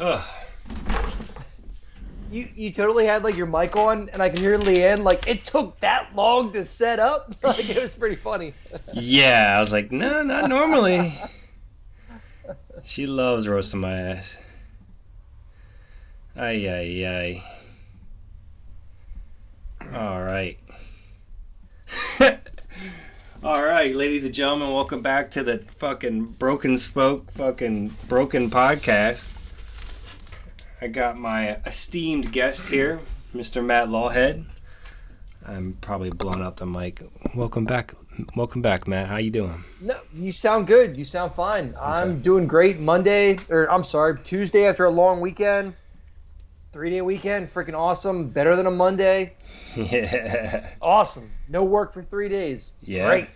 Ugh. You totally had like your mic on, and I can hear Leanne like it took that long to set up. Like it was pretty funny. Yeah, I was like, no, not normally. She loves roasting my ass. Ay, ay, ay. All right. All right, ladies and gentlemen, welcome back to the fucking Broken Spoke fucking Broken podcast. I got my esteemed guest here, Mr. Matt Loughead. I'm probably blowing out the mic. Welcome back, Matt. How you doing? No, you sound good. You sound fine. Okay. I'm doing great. Tuesday after a long weekend. 3-day weekend, freaking awesome. Better than a Monday. Yeah. Awesome. No work for 3 days. Yeah. Great.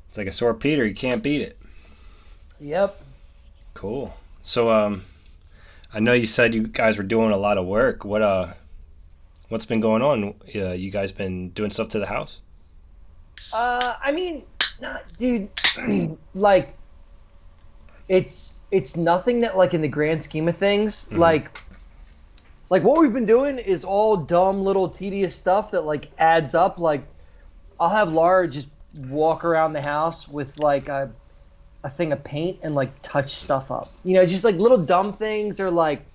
It's like a sore Peter. You can't beat it. Yep. Cool. So, I know you said you guys were doing a lot of work. What's been going on? You guys been doing stuff to the house? Dude, like, it's nothing that, like, in the grand scheme of things, mm-hmm. Like what we've been doing is all dumb little tedious stuff that like adds up. Like I'll have Laura just walk around the house with like a thing of paint and like touch stuff up. You know, just like little dumb things, or like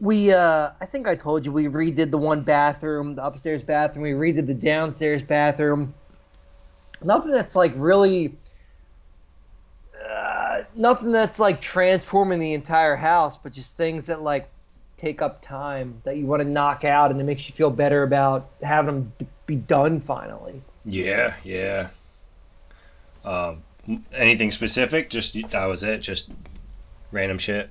I think I told you we redid the one bathroom, the upstairs bathroom. We redid the downstairs bathroom. Nothing that's like really nothing that's like transforming the entire house, but just things that like take up time that you want to knock out, and it makes you feel better about having them be done finally. Yeah. Anything specific? That was it? Just random shit?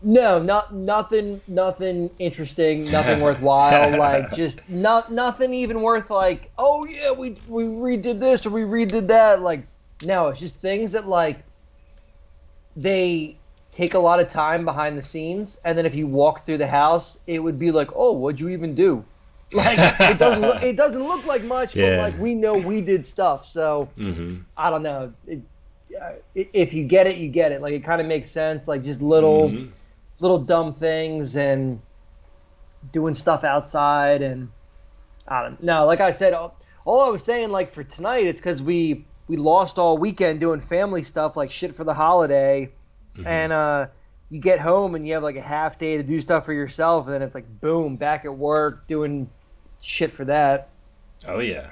No, nothing interesting, nothing worthwhile. Like just nothing even worth like, oh yeah, we redid this or we redid that. Like no, it's just things that like they take a lot of time behind the scenes, and then if you walk through the house, it would be like, oh, what'd you even do? Like it doesn't look like much, yeah. But like we know we did stuff. So mm-hmm. I don't know. If you get it, you get it. Like it kind of makes sense. Like just little dumb things and doing stuff outside, and I don't know. Like I said, all I was saying, like for tonight, it's because we lost all weekend doing family stuff, like shit for the holiday. Mm-hmm. And you get home and you have like a half day to do stuff for yourself, and then it's like boom, back at work doing shit for that. Oh yeah.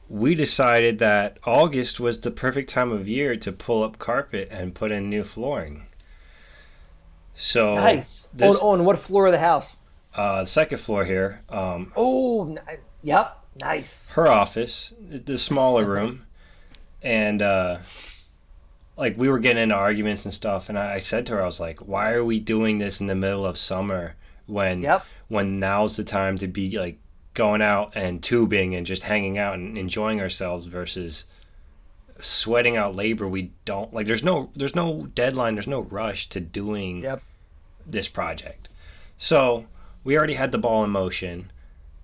We decided that August was the perfect time of year to pull up carpet and put in new flooring. So nice. On what floor of the house? The second floor here. Yep, nice. Her office, the smaller room, and like we were getting into arguments and stuff, and I said to her, I was like, why are we doing this in the middle of summer when now's the time to be like going out and tubing and just hanging out and enjoying ourselves versus sweating out labor we don't like. There's no deadline, there's no rush to doing this project. So we already had the ball in motion,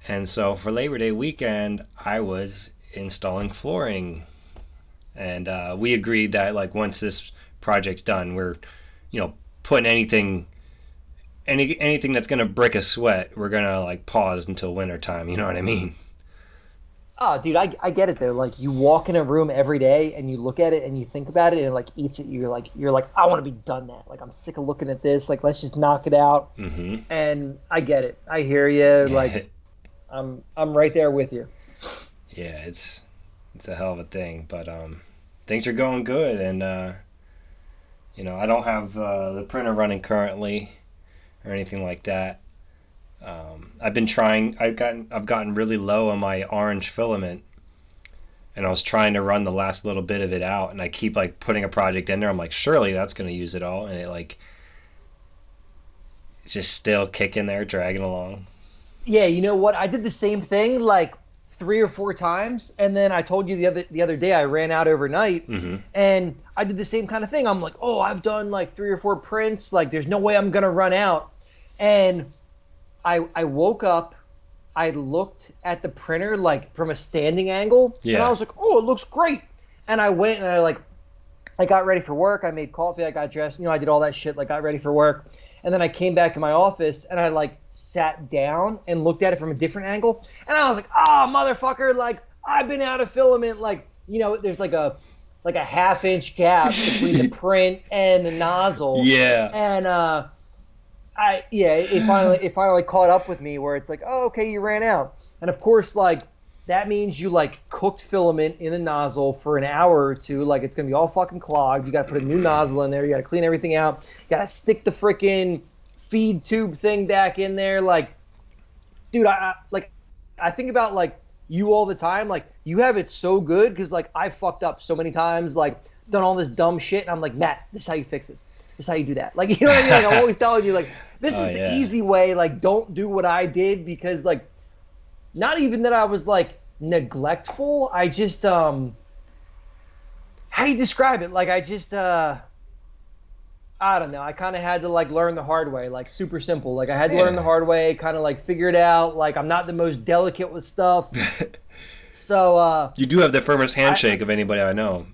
and so for Labor Day weekend I was installing flooring. And we agreed that like once this project's done, we're, putting anything that's gonna break a sweat, we're gonna like pause until winter time. You know what I mean? Oh, dude, I get it though. Like you walk in a room every day and you look at it and you think about it and it like eats at you. You're like I want to be done that. Like I'm sick of looking at this. Like let's just knock it out. Mm-hmm. And I get it. I hear you. Like I'm right there with you. Yeah, it's a hell of a thing, but things are going good, and I don't have the printer running currently or anything like that. I've been trying. I've gotten really low on my orange filament, and I was trying to run the last little bit of it out, and I keep like putting a project in there. I'm like, surely that's going to use it all, and it's just still kicking there, dragging along. Yeah, you know what? I did the same thing like 3 or 4 times, and then I told you the other day I ran out overnight, and I did the same kind of thing. I'm like, oh, I've done like 3 or 4 prints. Like, there's no way I'm gonna run out. And I woke up, I looked at the printer like from a standing angle, and I was like, oh, it looks great. And I went and I like I got ready for work. I made coffee. I got dressed. I did all that shit. Like, got ready for work. And then I came back in my office and I like sat down and looked at it from a different angle. And I was like, oh, motherfucker. Like, I've been out of filament. Like, there's like a half-inch gap between the print and the nozzle. Yeah. And it finally caught up with me where it's like, oh, okay, you ran out. And of course, like, that means you like cooked filament in the nozzle for an hour or two. Like, it's gonna be all fucking clogged. You gotta put a new nozzle in there. You gotta clean everything out. You gotta stick the freaking feed tube thing back in there. Like, dude, I think about like you all the time. Like, you have it so good because like I fucked up so many times. Like, done all this dumb shit, and I'm like, Matt, this is how you fix this. This is how you do that. Like, you know what I mean? Like, I'm always telling you, like, this is the easy way. Like, don't do what I did because like. Not even that I was like neglectful. I just how do you describe it? Like, I just I don't know. I kind of had to like learn the hard way, like super simple. Like, I had to learn the hard way, kind of like figure it out. Like, I'm not the most delicate with stuff. So you do have the firmest handshake of anybody I know.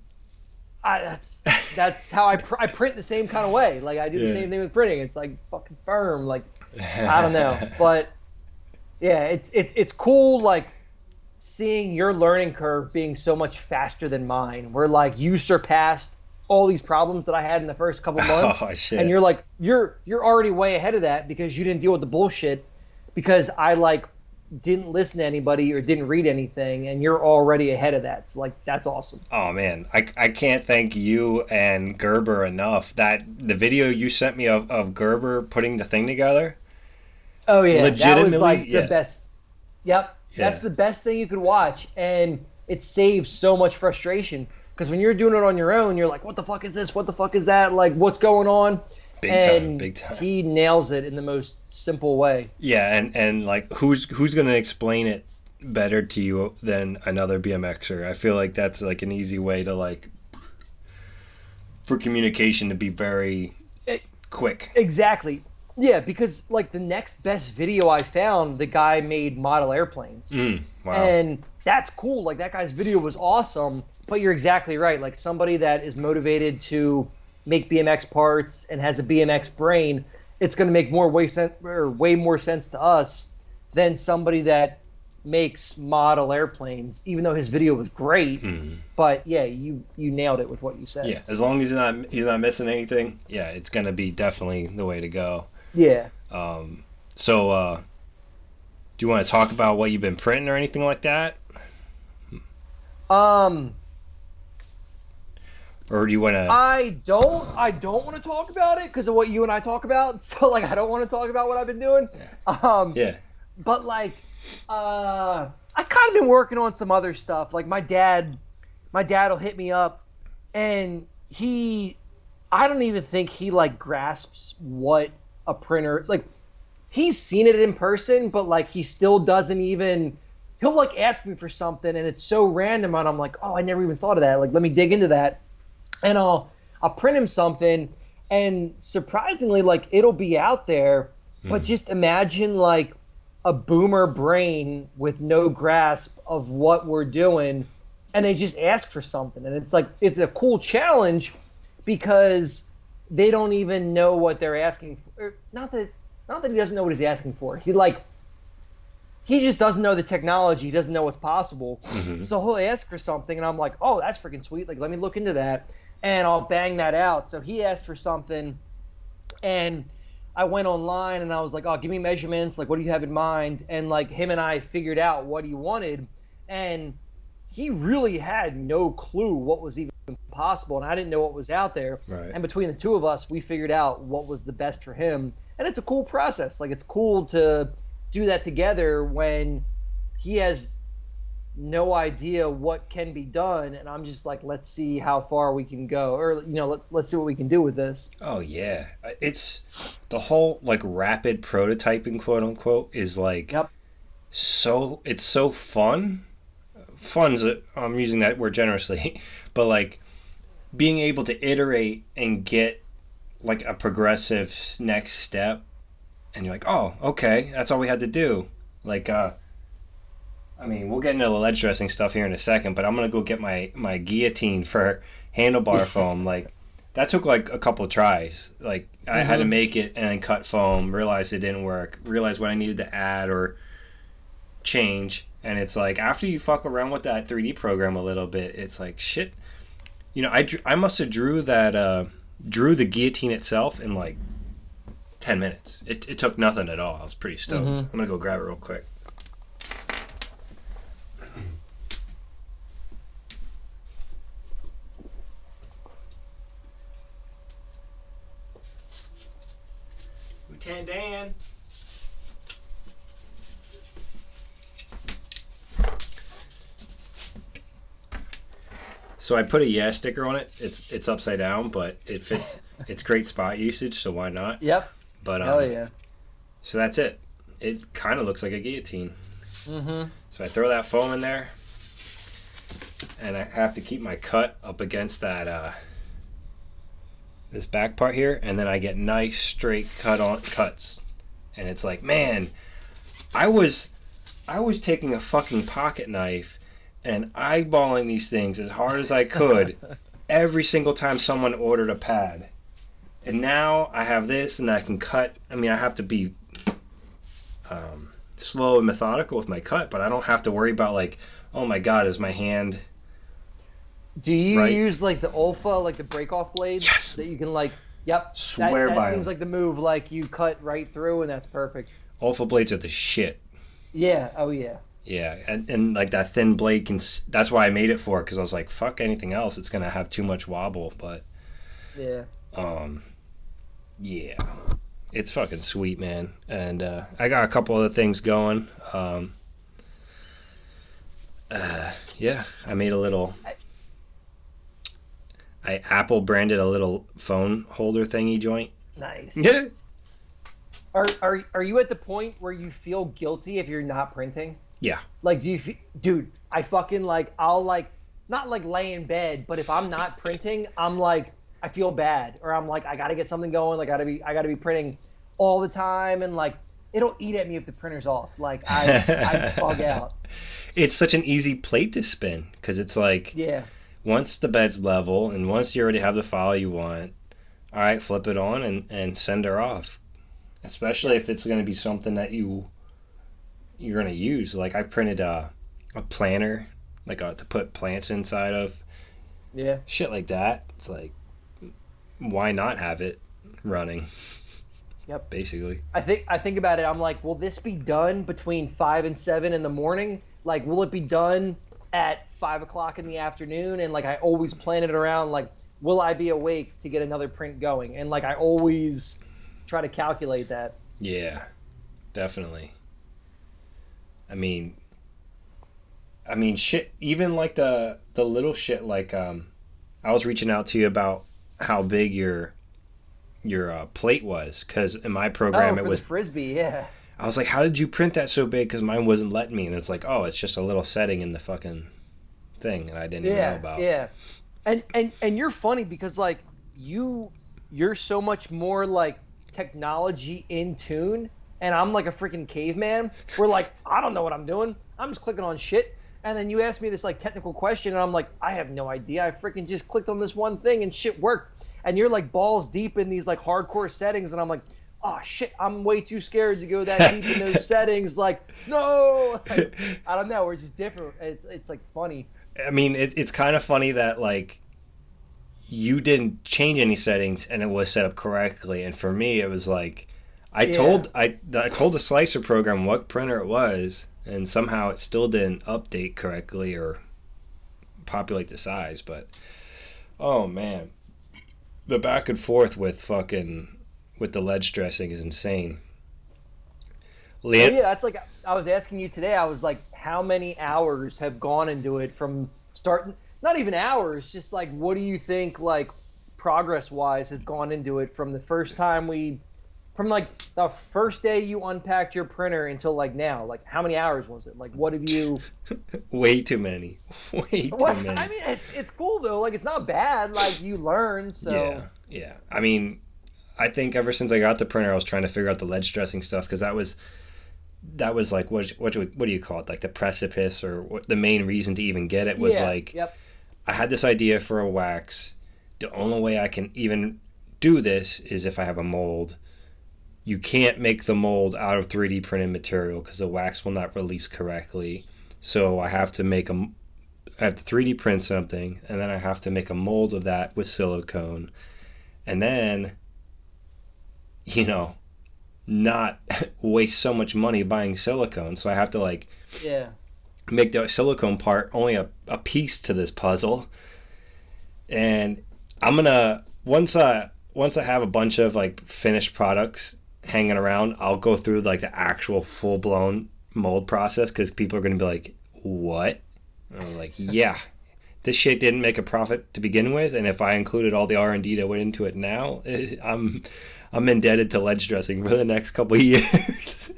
That's how I print the same kind of way. Like, I do the same thing with printing. It's like fucking firm. Like, I don't know, but. Yeah, it's cool, like, seeing your learning curve being so much faster than mine. Where, like, you surpassed all these problems that I had in the first couple months. Oh, shit. And you're like, you're already way ahead of that because you didn't deal with the bullshit because I, like, didn't listen to anybody or didn't read anything, and you're already ahead of that. So, like, that's awesome. Oh, man. I can't thank you and Gerber enough. The video you sent me of Gerber putting the thing together... Oh, yeah. That was, like, the best. Yep. Yeah. That's the best thing you could watch. And it saves so much frustration. Because when you're doing it on your own, you're like, what the fuck is this? What the fuck is that? Like, what's going on? Big time. He nails it in the most simple way. Yeah, and like, who's going to explain it better to you than another BMXer? I feel like that's, like, an easy way to, like, for communication to be very quick. Exactly. Yeah, because, like, the next best video I found, the guy made model airplanes. Wow. And that's cool. Like, that guy's video was awesome. But you're exactly right. Like, somebody that is motivated to make BMX parts and has a BMX brain, it's going to make way more sense to us than somebody that makes model airplanes, even though his video was great. But, yeah, you nailed it with what you said. Yeah, as long as he's not missing anything, yeah, it's going to be definitely the way to go. Yeah. So, do you want to talk about what you've been printing or anything like that? Or do you want to? I don't want to talk about it because of what you and I talk about. So, like, I don't want to talk about what I've been doing. Yeah. But, like, I kind of been working on some other stuff. Like, my dad will hit me up, and I don't even think he, like, grasps what a printer, like, he's seen it in person, but, like, he still doesn't even, he'll, like, ask me for something, and it's so random, and I'm like, oh, I never even thought of that. Like, let me dig into that. And I'll print him something, and surprisingly, like, it'll be out there, but just imagine, like, a boomer brain with no grasp of what we're doing, and they just ask for something. And it's like, it's a cool challenge because they don't even know what they're asking for. Not that he doesn't know what he's asking for. He just doesn't know the technology. He doesn't know what's possible. So he'll ask for something, and I'm like, oh, that's freaking sweet. Like, let me look into that, and I'll bang that out. So he asked for something, and I went online, and I was like, oh, give me measurements. Like, what do you have in mind? And, like, him and I figured out what he wanted, and he really had no clue what was even possible, and I didn't know what was out there. Right. And between the two of us, we figured out what was the best for him. And it's a cool process. Like, it's cool to do that together when he has no idea what can be done, and I'm just like, let's see how far we can go, or, you know, let's see what we can do with this. Oh yeah, it's the whole, like, rapid prototyping, quote unquote, is like, so it's so fun. Fun's I'm using that word generously, but, like, being able to iterate and get, like, a progressive next step, and you're like, oh, okay, that's all we had to do. Like, I I mean, we'll get into the ledge dressing stuff here in a second, but I'm gonna go get my guillotine for handlebar foam. Like, that took like a couple of tries. Like, I had to make it and then cut foam, realized it didn't work, realized what I needed to add or change. And it's like, after you fuck around with that 3D program a little bit, it's like, shit. You know, I must have drew the guillotine itself in like 10 minutes. It took nothing at all. I was pretty stoked. I'm gonna go grab it real quick. Lieutenant Dan. So I put a yeah sticker on it. It's upside down, but it fits. It's great spot usage, so why not? Yep. But hell yeah. So that's it. It kind of looks like a guillotine. So I throw that foam in there, and I have to keep my cut up against that this back part here, and then I get nice straight cuts. And it's like, man, I was taking a fucking pocket knife and eyeballing these things as hard as I could every single time someone ordered a pad. And now I have this and I can cut. I mean, I have to be slow and methodical with my cut, but I don't have to worry about like, oh my God, is my hand... Do you use like the Olfa, like the break-off blades? Yes. That you can like, yep. Swear by that seems like the move. Like you cut right through and that's perfect. Olfa blades are the shit. Yeah. Oh yeah. Yeah, and like that thin blade can. That's why I made it for it, because I was like, fuck anything else, it's gonna have too much wobble. But yeah, yeah, it's fucking sweet, man. And I got a couple other things going. Yeah, I made a little. I Apple branded a little phone holder thingy joint. Nice. Yeah. Are you at the point where you feel guilty if you're not printing? Yeah. Like, dude, I fucking like, I'll like, not like lay in bed, but if I'm not printing, I'm like, I feel bad, or I'm like, I gotta get something going. Like, I gotta be printing all the time, and like, it'll eat at me if the printer's off. Like, I bug out. It's such an easy plate to spin, because it's like, yeah. Once the bed's level, and once you already have the file you want, all right, flip it on and send her off. Especially if it's going to be something that you're going to use. Like, I printed a planner, like to put plants inside of. Yeah. Shit like that. It's like, why not have it running? Yep. Basically. I think about it. I'm like, will this be done between 5 and 7 in the morning? Like, will it be done at 5 o'clock in the afternoon? And like, I always plan it around, like, will I be awake to get another print going? And like, I always try to calculate that. Yeah, definitely. I mean shit, even like the little shit, like I was reaching out to you about how big your plate was, because in my program it was the frisbee. Yeah, I was like, how did you print that so big? Because mine wasn't letting me. And it's like, oh, it's just a little setting in the fucking thing that I didn't even know about. Yeah, and you're funny because like you're so much more like technology in tune, and I'm like a freaking caveman. We're like, I don't know what I'm doing. I'm just clicking on shit. And then you ask me this like technical question, and I'm like, I have no idea. I freaking just clicked on this one thing and shit worked. And you're like balls deep in these like hardcore settings, and I'm like, oh shit, I'm way too scared to go that deep in those settings. Like, no, like, I don't know. We're just different. It's like funny. I mean, it's kind of funny that like you didn't change any settings and it was set up correctly. And for me, it was like I told the slicer program what printer it was, and somehow it still didn't update correctly or populate the size. But oh man, the back and forth with the ledge dressing is insane. Yeah, that's like, I was asking you today, I was like, how many hours have gone into it from starting, not even hours, just like, what do you think, like, progress-wise has gone into it from the first time from like the first day you unpacked your printer until like now? Like, how many hours was it? Like, what have you... Way too many. Way too many. I mean, it's cool though, like, it's not bad, like, you learn, so... Yeah. I mean, I think ever since I got the printer, I was trying to figure out the ledge dressing stuff, because that was that was like what do you call it, like the precipice, or what, the main reason to even get it was like, Yep. I had this idea for a wax. The only way I can even do this is if I have a mold. You can't make the mold out of 3D printed material because the wax will not release correctly. So I have to I have to 3D print something, and then I have to make a mold of that with silicone, and then, not waste so much money buying silicone. So I have to like make the silicone part only a piece to this puzzle. And I'm gonna once I have a bunch of like finished products hanging around, I'll go through like the actual full blown mold process, because people are gonna be like, "What?" And I'm like, "Yeah, this shit didn't make a profit to begin with, and if I included all the R&D that went into it now, I'm indebted to ledge dressing for the next couple of years."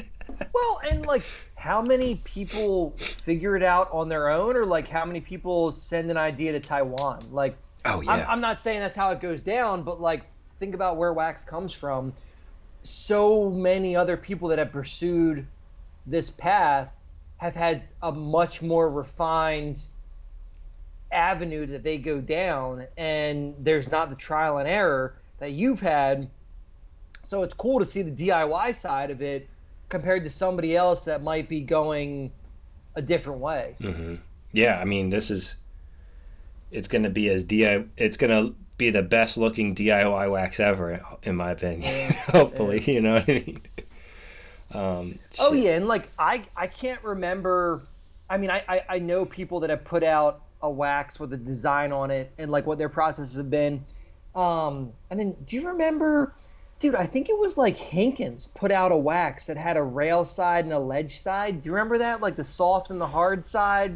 Well, and like, how many people figure it out on their own, or like how many people send an idea to Taiwan? Like, oh yeah, I'm not saying that's how it goes down, but like, think about where wax comes from. So many other people that have pursued this path have had a much more refined avenue that they go down, and there's not the trial and error that you've had. So it's cool to see the DIY side of it compared to somebody else that might be going a different way. Mm-hmm. Yeah, I mean, it's going to be it's going to be the best looking DIY wax ever, in my opinion. Yeah, hopefully, yeah. You know what I mean? Oh yeah, and like I can't remember. I mean, I know people that have put out a wax with a design on it and like what their processes have been. And then, do you remember, dude? I think it was like Hankins put out a wax that had a rail side and a ledge side. Do you remember that? Like the soft and the hard side,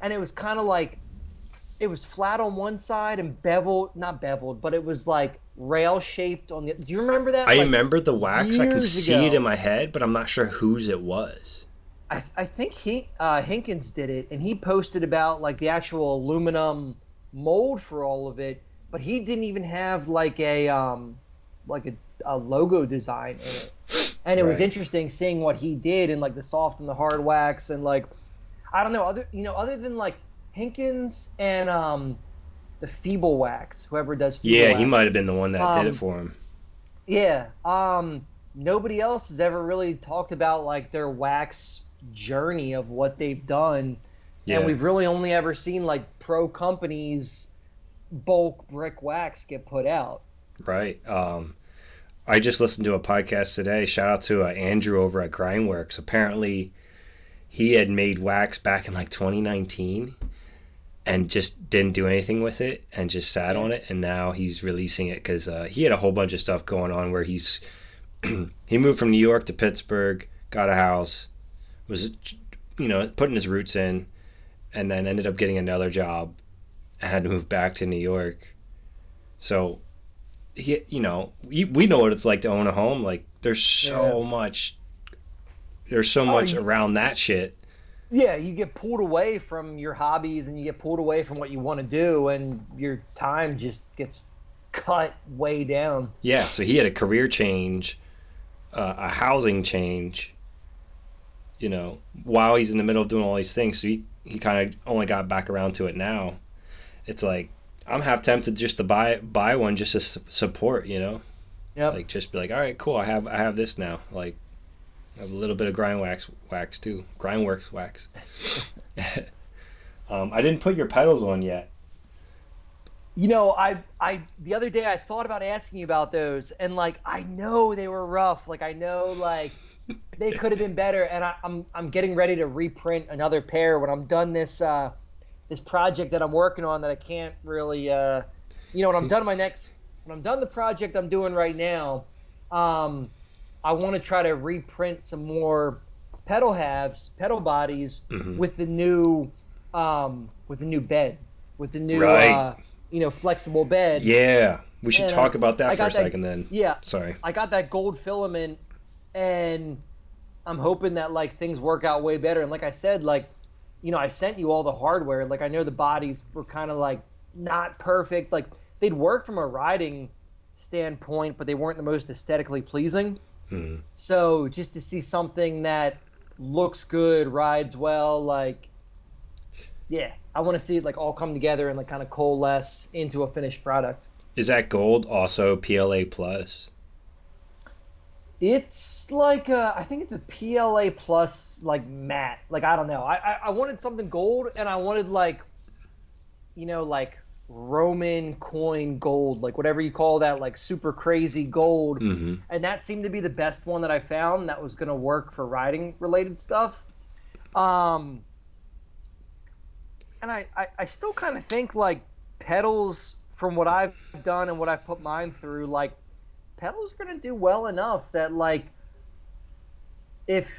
and it was kind of like, it was flat on one side and not beveled, but it was like rail shaped on the. Do you remember that? I remember the wax. I can see it in my head, but I'm not sure whose it was. I think Hankins did it, and he posted about like the actual aluminum mold for all of it, but he didn't even have like a logo design in it. And it was interesting seeing what he did in like the soft and the hard wax, and like, I don't know, other than like Hankins and the Feeble Wax, whoever does Feeble Wax. He might have been the one that did it for him. Yeah. Nobody else has ever really talked about like their wax journey of what they've done. Yeah. And we've really only ever seen like pro companies bulk brick wax get put out. Right. I just listened to a podcast today. Shout out to Andrew over at Grindworks. Apparently he had made wax back in like 2019 and just didn't do anything with it and just sat on it, and now he's releasing it because he had a whole bunch of stuff going on where he moved from New York to Pittsburgh, got a house, was putting his roots in, and then ended up getting another job and had to move back to New York. So we know what it's like to own a home. Like there's so much around that shit. Yeah, you get pulled away from your hobbies and you get pulled away from what you want to do, and your time just gets cut way down. Yeah, so he had a career change, a housing change, while he's in the middle of doing all these things. So he kind of only got back around to it now. It's like, I'm half tempted just to buy one just to support, Yep. Like just be like, all right, cool, I have this now. Like, I have a little bit of wax too. Grindworks wax. I didn't put your pedals on yet. I the other day I thought about asking you about those, and like I know they were rough. Like I know like they could have been better, and I'm getting ready to reprint another pair when I'm done this project that I'm working on that I can't really when I'm done the project I'm doing right now, I want to try to reprint some more pedal bodies with the new bed, with the new flexible bed. Yeah, we should talk about that for a second then. Yeah, sorry. I got that gold filament, and I'm hoping that like things work out way better. And like I said, like I sent you all the hardware. Like I know the bodies were kind of like not perfect. Like they'd work from a riding standpoint, but they weren't the most aesthetically pleasing. So just to see something that looks good, rides well. Like, yeah, I want to see it like all come together and like kind of coalesce into a finished product. Is that gold also PLA plus? It's like I think it's a PLA plus like matte. Like I don't know. I wanted something gold and I wanted like like Roman coin gold, like whatever you call that, like super crazy gold. Mm-hmm. And that seemed to be the best one that I found that was gonna work for riding related stuff. And I still kind of think like pedals from what I've done and what I've put mine through, like pedals are gonna do well enough that like if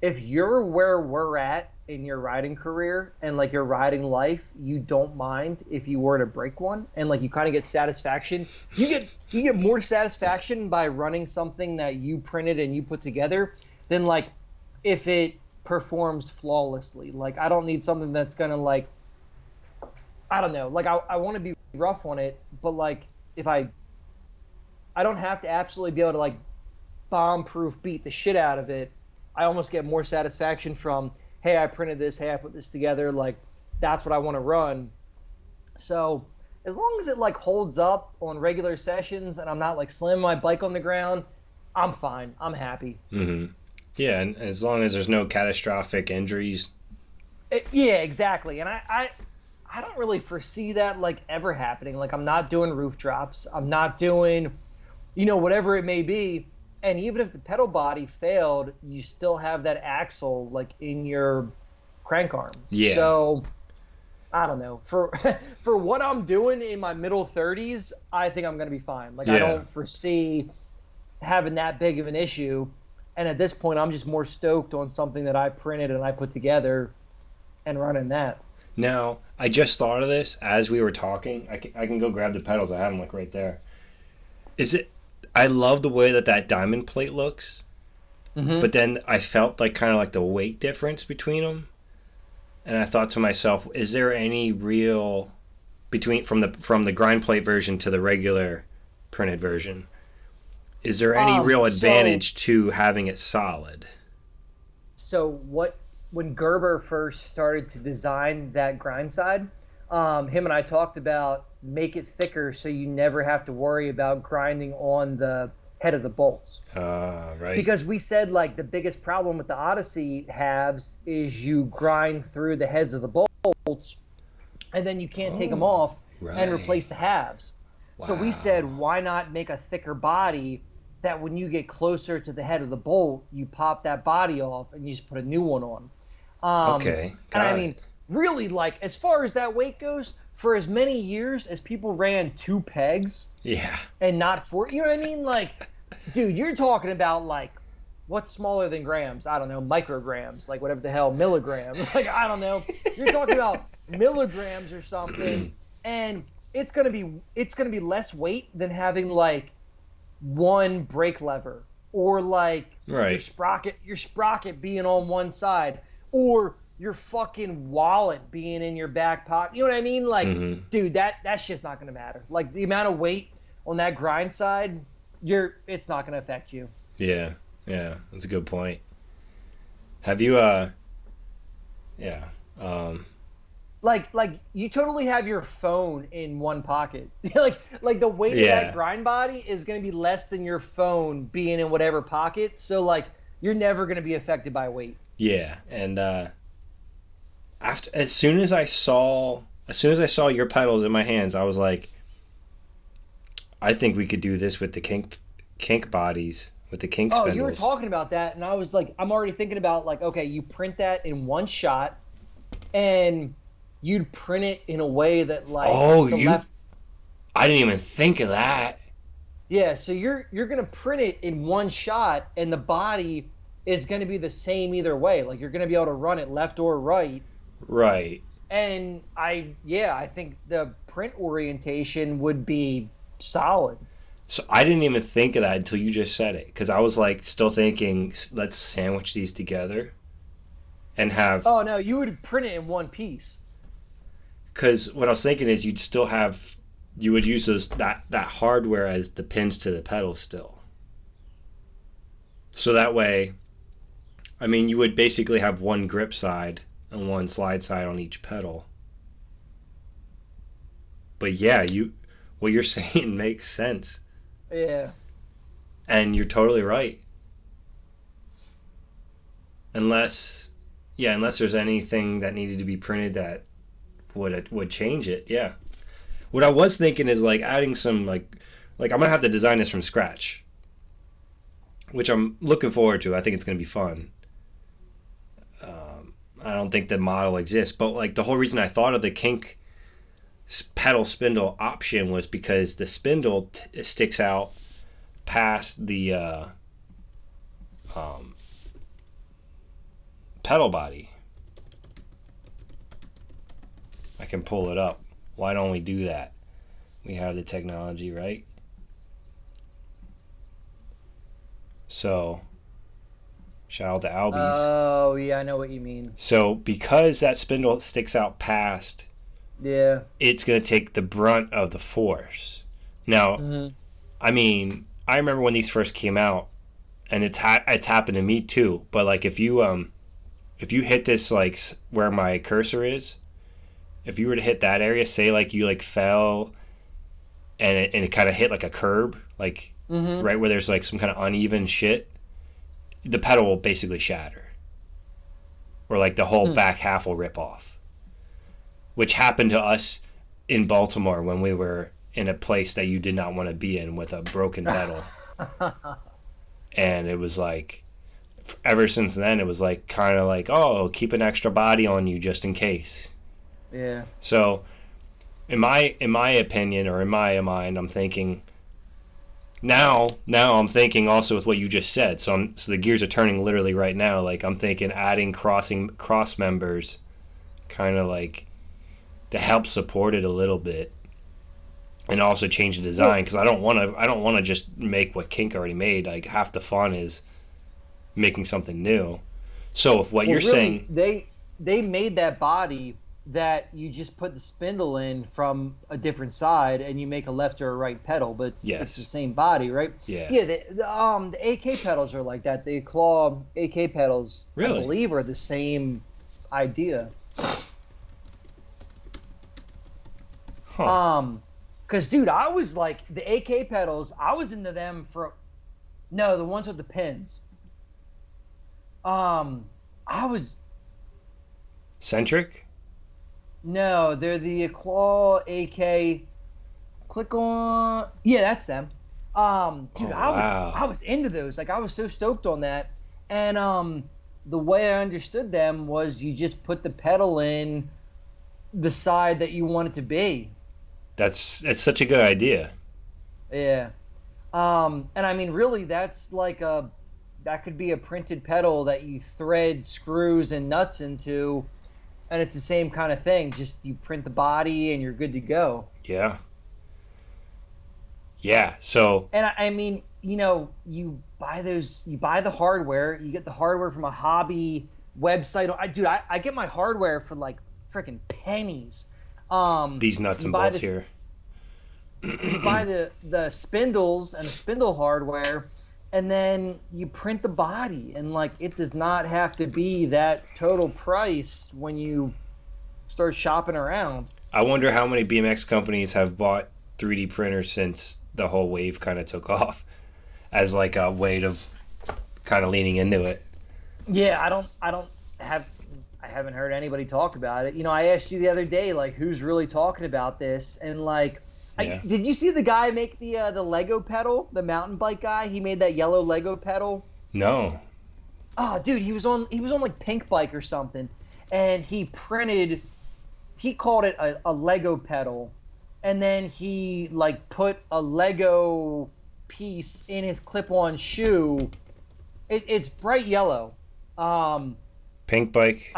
you're where we're at in your riding career and like your riding life, you don't mind if you were to break one and like you kind of get satisfaction. You get more satisfaction by running something that you printed and you put together than like if it performs flawlessly. Like I don't need something that's gonna like, I don't know, like I want to be rough on it, but like if I don't have to absolutely be able to like bomb proof beat the shit out of it. I almost get more satisfaction from, hey, I printed this, hey, I put this together, like that's what I want to run. So as long as it like holds up on regular sessions and I'm not like slamming my bike on the ground, I'm fine. I'm happy. Mm-hmm. Yeah, and as long as there's no catastrophic injuries. Yeah, exactly. And I don't really foresee that like ever happening. Like I'm not doing roof drops. I'm not doing, whatever it may be. And even if the pedal body failed, you still have that axle like in your crank arm. Yeah. So I don't know. For what I'm doing in my middle 30s, I think I'm going to be fine. Like I don't foresee having that big of an issue. And at this point, I'm just more stoked on something that I printed and I put together and running that. Now, I just thought of this as we were talking. I can go grab the pedals. I have them like right there. I love the way that diamond plate looks, but then I felt like kind of like the weight difference between them, and I thought to myself, is there any real from the grind plate version to the regular printed version? Is there any real advantage to having it solid? So when Gerber first started to design that grind side, him and I talked about make it thicker so you never have to worry about grinding on the head of the bolts. Right. Because we said like the biggest problem with the Odyssey halves is you grind through the heads of the bolts and then you can't take them off and replace the halves. Wow. So we said, why not make a thicker body that when you get closer to the head of the bolt, you pop that body off and you just put a new one on. Okay. And I mean, really, like, as far as that weight goes, for as many years as people ran 2 pegs and not 4, you know what I mean? Like, dude, you're talking about, like, what's smaller than grams? I don't know, micrograms, like whatever the hell, milligrams. Like, I don't know. You're talking about milligrams or something, and it's gonna be less weight than having, like, one brake lever or, like, your sprocket being on one side or your fucking wallet being in your back pocket. You know what I mean? Like, dude, that shit's not going to matter. Like, the amount of weight on that grind side, it's not going to affect you. Yeah, that's a good point. Have you, Like you totally have your phone in one pocket. like the weight of that grind body is going to be less than your phone being in whatever pocket. So, like, you're never going to be affected by weight. Yeah, and, as soon as I saw your pedals in my hands, I was like, I think we could do this with the kink bodies, with the kink spindles. Oh, you were talking about that, and I was like, I'm already thinking about, like, okay, you print that in one shot, and you'd print it in a way that, like, I didn't even think of that. Yeah, so you're gonna print it in one shot, and the body is gonna be the same either way. Like, you're gonna be able to run it left or right. Right. And I think the print orientation would be solid. So I didn't even think of that until you just said it, because I was like still thinking, let's sandwich these together and have. Oh no, you would print it in one piece. Because what I was thinking is you would use that hardware as the pins to the pedals still. So that way, I mean, you would basically have one grip side and one slide side on each pedal. But yeah, what you're saying makes sense. Yeah. And you're totally right. Unless there's anything that needed to be printed that would change it. Yeah. What I was thinking is like adding some like I'm gonna have to design this from scratch, which I'm looking forward to. I think it's gonna be fun. I don't think the model exists, but like the whole reason I thought of the kink pedal spindle option was because the spindle sticks out past the pedal body. I can pull it up. Why don't we do that? We have the technology, right? So, shout out to Albies. Oh, yeah, I know what you mean. So, because that spindle sticks out past, it's going to take the brunt of the force. Now, I mean, I remember when these first came out, and it's happened to me too. But like, if you hit this like where my cursor is, if you were to hit that area, say like you like fell, and it kind of hit like a curb, like right where there's like some kind of uneven shit, the pedal will basically shatter, or like the whole back half will rip off, which happened to us in Baltimore when we were in a place that you did not want to be in with a broken pedal. And it was like, ever since then, it was like kind of like, oh, keep an extra body on you just in case. Yeah. So, in my opinion, or in my mind, I'm thinking. Now I'm thinking also with what you just said. So the gears are turning literally right now. Like I'm thinking adding cross members, kind of like to help support it a little bit, and also change the design because I don't want to just make what Kink already made. Like half the fun is making something new. So if what you're saying, they made that body that you just put the spindle in from a different side and you make a left or a right pedal, but it's the same body, right? Yeah. Yeah. The AK pedals are like that. The claw AK pedals, really? I believe, are the same idea. Huh. Because dude, I was like the AK pedals. I was into them the ones with the pins. I was Centric. No, they're the Claw AK. Click on. Yeah, that's them. Dude, I was into those. Like I was so stoked on that. And the way I understood them was you just put the pedal in the side that you want it to be. That's such a good idea. Yeah. And I mean really that's like that could be a printed pedal that you thread screws and nuts into. And it's the same kind of thing. Just you print the body and you're good to go. Yeah. Yeah. So. And I mean, you buy the hardware. You get the hardware from a hobby website. I get my hardware for like freaking pennies. These nuts and bolts here. You buy the spindles and the spindle hardware. And then you print the body, and like it does not have to be that total price when you start shopping around. I wonder how many BMX companies have bought 3D printers since the whole wave kind of took off, as like a way of kind of leaning into it. Yeah, I haven't heard anybody talk about it. I asked you the other day, like, who's really talking about this, and like. Yeah. Did you see the guy make the Lego pedal? The mountain bike guy. He made that yellow Lego pedal. No. Oh, dude, he was on like Pink Bike or something, and he printed. He called it a Lego pedal, and then he like put a Lego piece in his clip-on shoe. It's bright yellow. Pink Bike.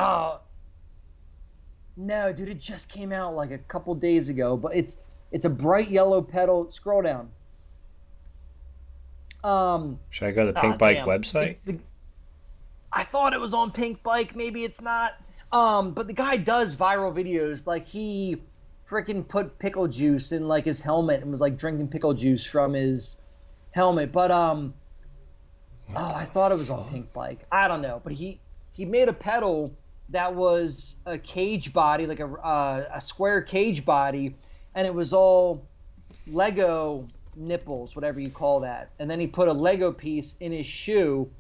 No, dude, it just came out like a couple days ago, but it's a bright yellow pedal. Scroll down. Should I go to the Pink Bike website? I thought it was on Pink Bike. Maybe it's not. But the guy does viral videos. Like he freaking put pickle juice in like his helmet and was like drinking pickle juice from his helmet. But Oh, I thought it was on Pink Bike. I don't know, but he made a pedal that was a cage body, like a square cage body, and it was all Lego nipples, whatever you call that. And then he put a Lego piece in his shoe.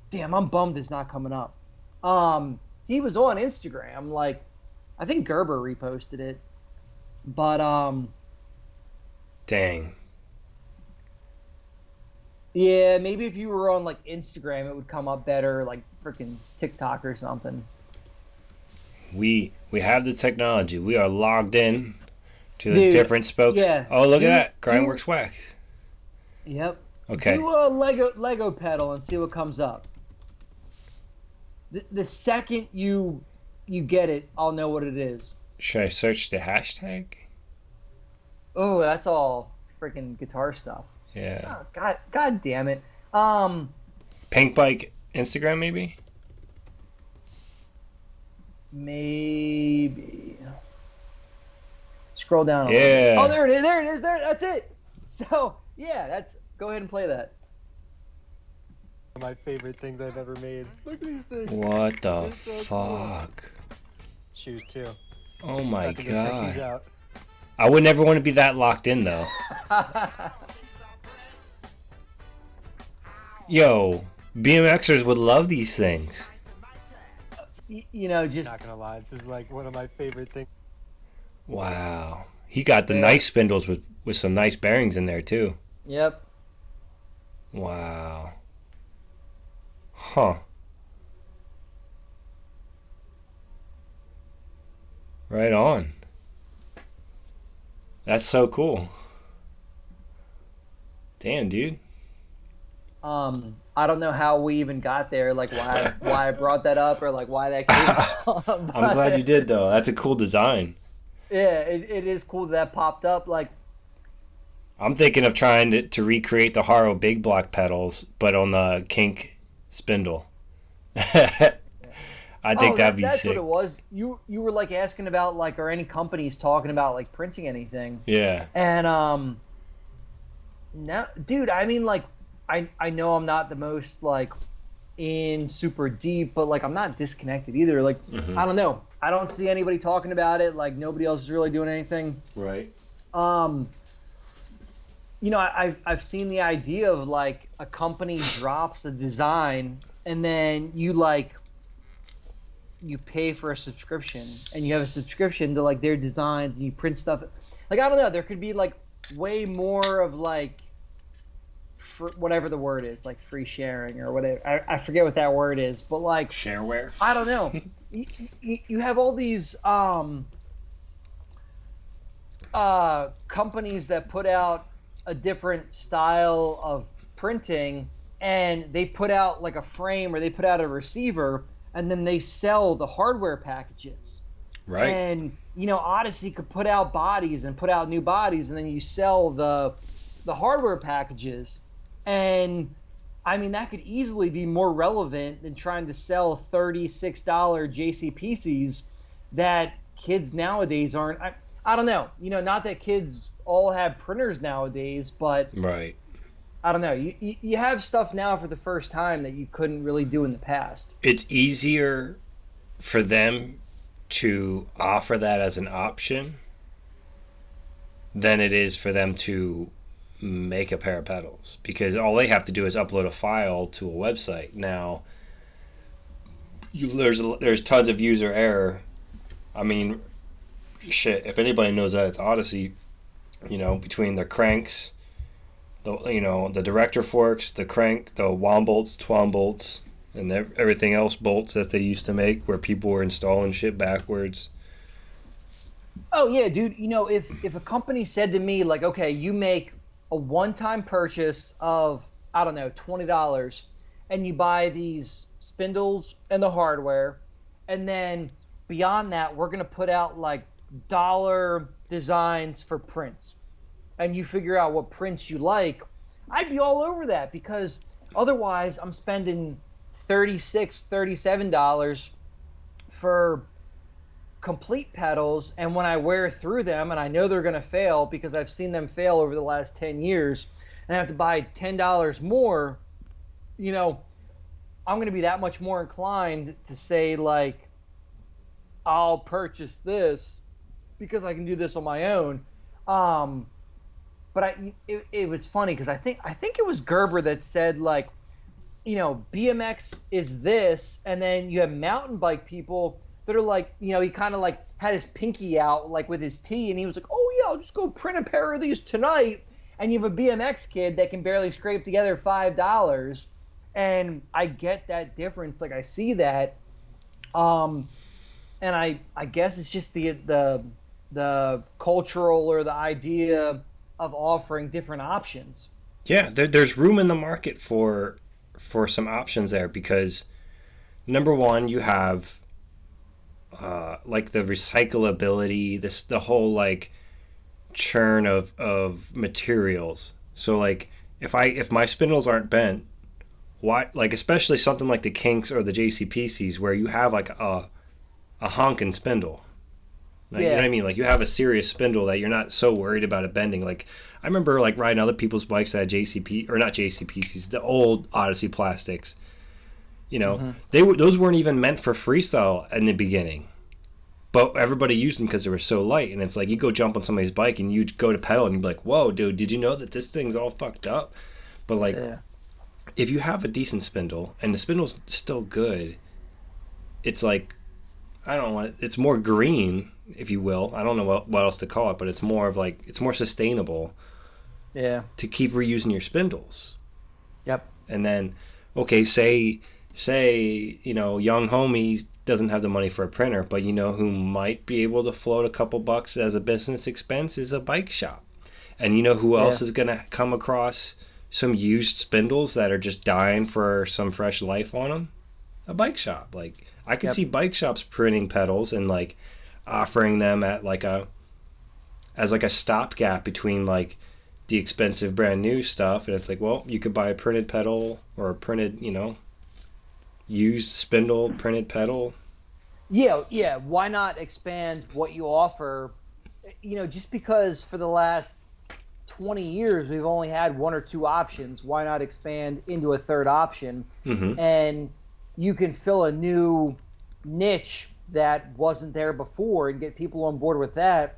Damn, I'm bummed it's not coming up. He was on Instagram, like I think Gerber reposted it. But dang. Yeah, maybe if you were on like Instagram it would come up better, like freaking TikTok or something. We have the technology. We are logged in to the different spokes. Yeah. Oh, look at that. Grindworks Wax. Yep. Okay. Do a Lego pedal and see what comes up. The second you get it, I'll know what it is. Should I search the hashtag? Oh, that's all freaking guitar stuff. Yeah. Oh, God damn it. Pink Bike Instagram maybe? Maybe. Scroll down. Yeah. Oh, there it is. That's it. So, yeah, go ahead and play that. One of my favorite things I've ever made. Look at these things. What the so fuck? Cool. Shoes too. Oh my Check these god. out. I would never want to be that locked in though. Yo, BMXers would love these things. You know, just Not gonna lie, this is like one of my favorite things. Wow. He got the nice spindles with some nice bearings in there too. Yep. Wow. Huh. Right on. That's so cool. Damn, dude. I don't know how we even got there, like why I brought that up or like why that came up. I'm glad you did though. That's a cool design. Yeah, it is cool that popped up. Like, I'm thinking of trying to recreate the Haro big block pedals, but on the kink spindle. I think that'd be that's sick. what it was. You were like asking about like, are any companies talking about like printing anything? Yeah. And now, dude, I mean, like, I know I'm not the most like in super deep, but like I'm not disconnected either. Like, I don't know. I don't see anybody talking about it. Like nobody else is really doing anything. Right. You know, I've seen the idea of like a company drops a design and then you pay for a subscription and you have a subscription to like their designs and you print stuff. Like, I don't know, there could be like way more of like whatever the word is, like free sharing or whatever. I forget what that word is, but like shareware. I don't know. You have all these companies that put out a different style of printing, and they put out like a frame or they put out a receiver, and then they sell the hardware packages. Right. And you know, Odyssey could put out bodies and put out new bodies, and then you sell the hardware packages. And I mean, that could easily be more relevant than trying to sell $36 JCPCs that kids nowadays aren't. I don't know. You know, not that kids all have printers nowadays, but right. I don't know. You have stuff now for the first time that you couldn't really do in the past. It's easier for them to offer that as an option than it is for them to make a pair of pedals, because all they have to do is upload a file to a website. Now, there's tons of user error. I mean, shit, if anybody knows that, it's Odyssey. You know, between the cranks, the director forks, the crank, the WOM bolts, TWOM bolts, and everything else bolts that they used to make, where people were installing shit backwards. Oh yeah, dude. You know, if a company said to me like, okay, you make a one-time purchase of, I don't know, $20, and you buy these spindles and the hardware, and then beyond that, we're gonna put out like dollar designs for prints, and you figure out what prints you like, I'd be all over that, because otherwise I'm spending $36, $37 for complete pedals, and when I wear through them and I know they're going to fail because I've seen them fail over the last 10 years and I have to buy $10 more, you know, I'm going to be that much more inclined to say, like, I'll purchase this because I can do this on my own. But it was funny because I think it was Gerber that said, like, you know, BMX is this, and then you have mountain bike people that are like, you know, he kind of like had his pinky out like with his tee, and he was like, oh yeah, I'll just go print a pair of these tonight. And you have a BMX kid that can barely scrape together $5, and I get that difference. Like, I see that, and I guess it's just the cultural or the idea of offering different options. Yeah, there's room in the market for some options there, because number one, you have like the recyclability, the whole like churn of materials. So like if my spindles aren't bent, why, like, especially something like the Kinks or the JCPCs where you have like a honking spindle. Like, you know what I mean? Like, you have a serious spindle that you're not so worried about it bending. Like, I remember like riding other people's bikes that had JCP, or not JCPCs, the old Odyssey plastics. You know, those weren't even meant for freestyle in the beginning, but everybody used them because they were so light. And it's like, you go jump on somebody's bike and you go to pedal and you'd be like, whoa, dude, did you know that this thing's all fucked up? But like, if you have a decent spindle and the spindle's still good, it's like, I don't know, it's more green, if you will. I don't know what else to call it, but it's more of like, it's more sustainable. Yeah. To keep reusing your spindles. Yep. And then, okay, say you know, young homies doesn't have the money for a printer, but you know who might be able to float a couple bucks as a business expense is a bike shop. And you know who else is going to come across some used spindles that are just dying for some fresh life on them? A bike shop. Like, I could see bike shops printing pedals and like offering them at like as like a stopgap between like the expensive brand new stuff. And it's like, well, you could buy a printed pedal or a printed, you know, used spindle printed pedal. Yeah. Why not expand what you offer? You know, just because for the last 20 years we've only had one or two options, why not expand into a third option? And you can fill a new niche that wasn't there before and get people on board with that.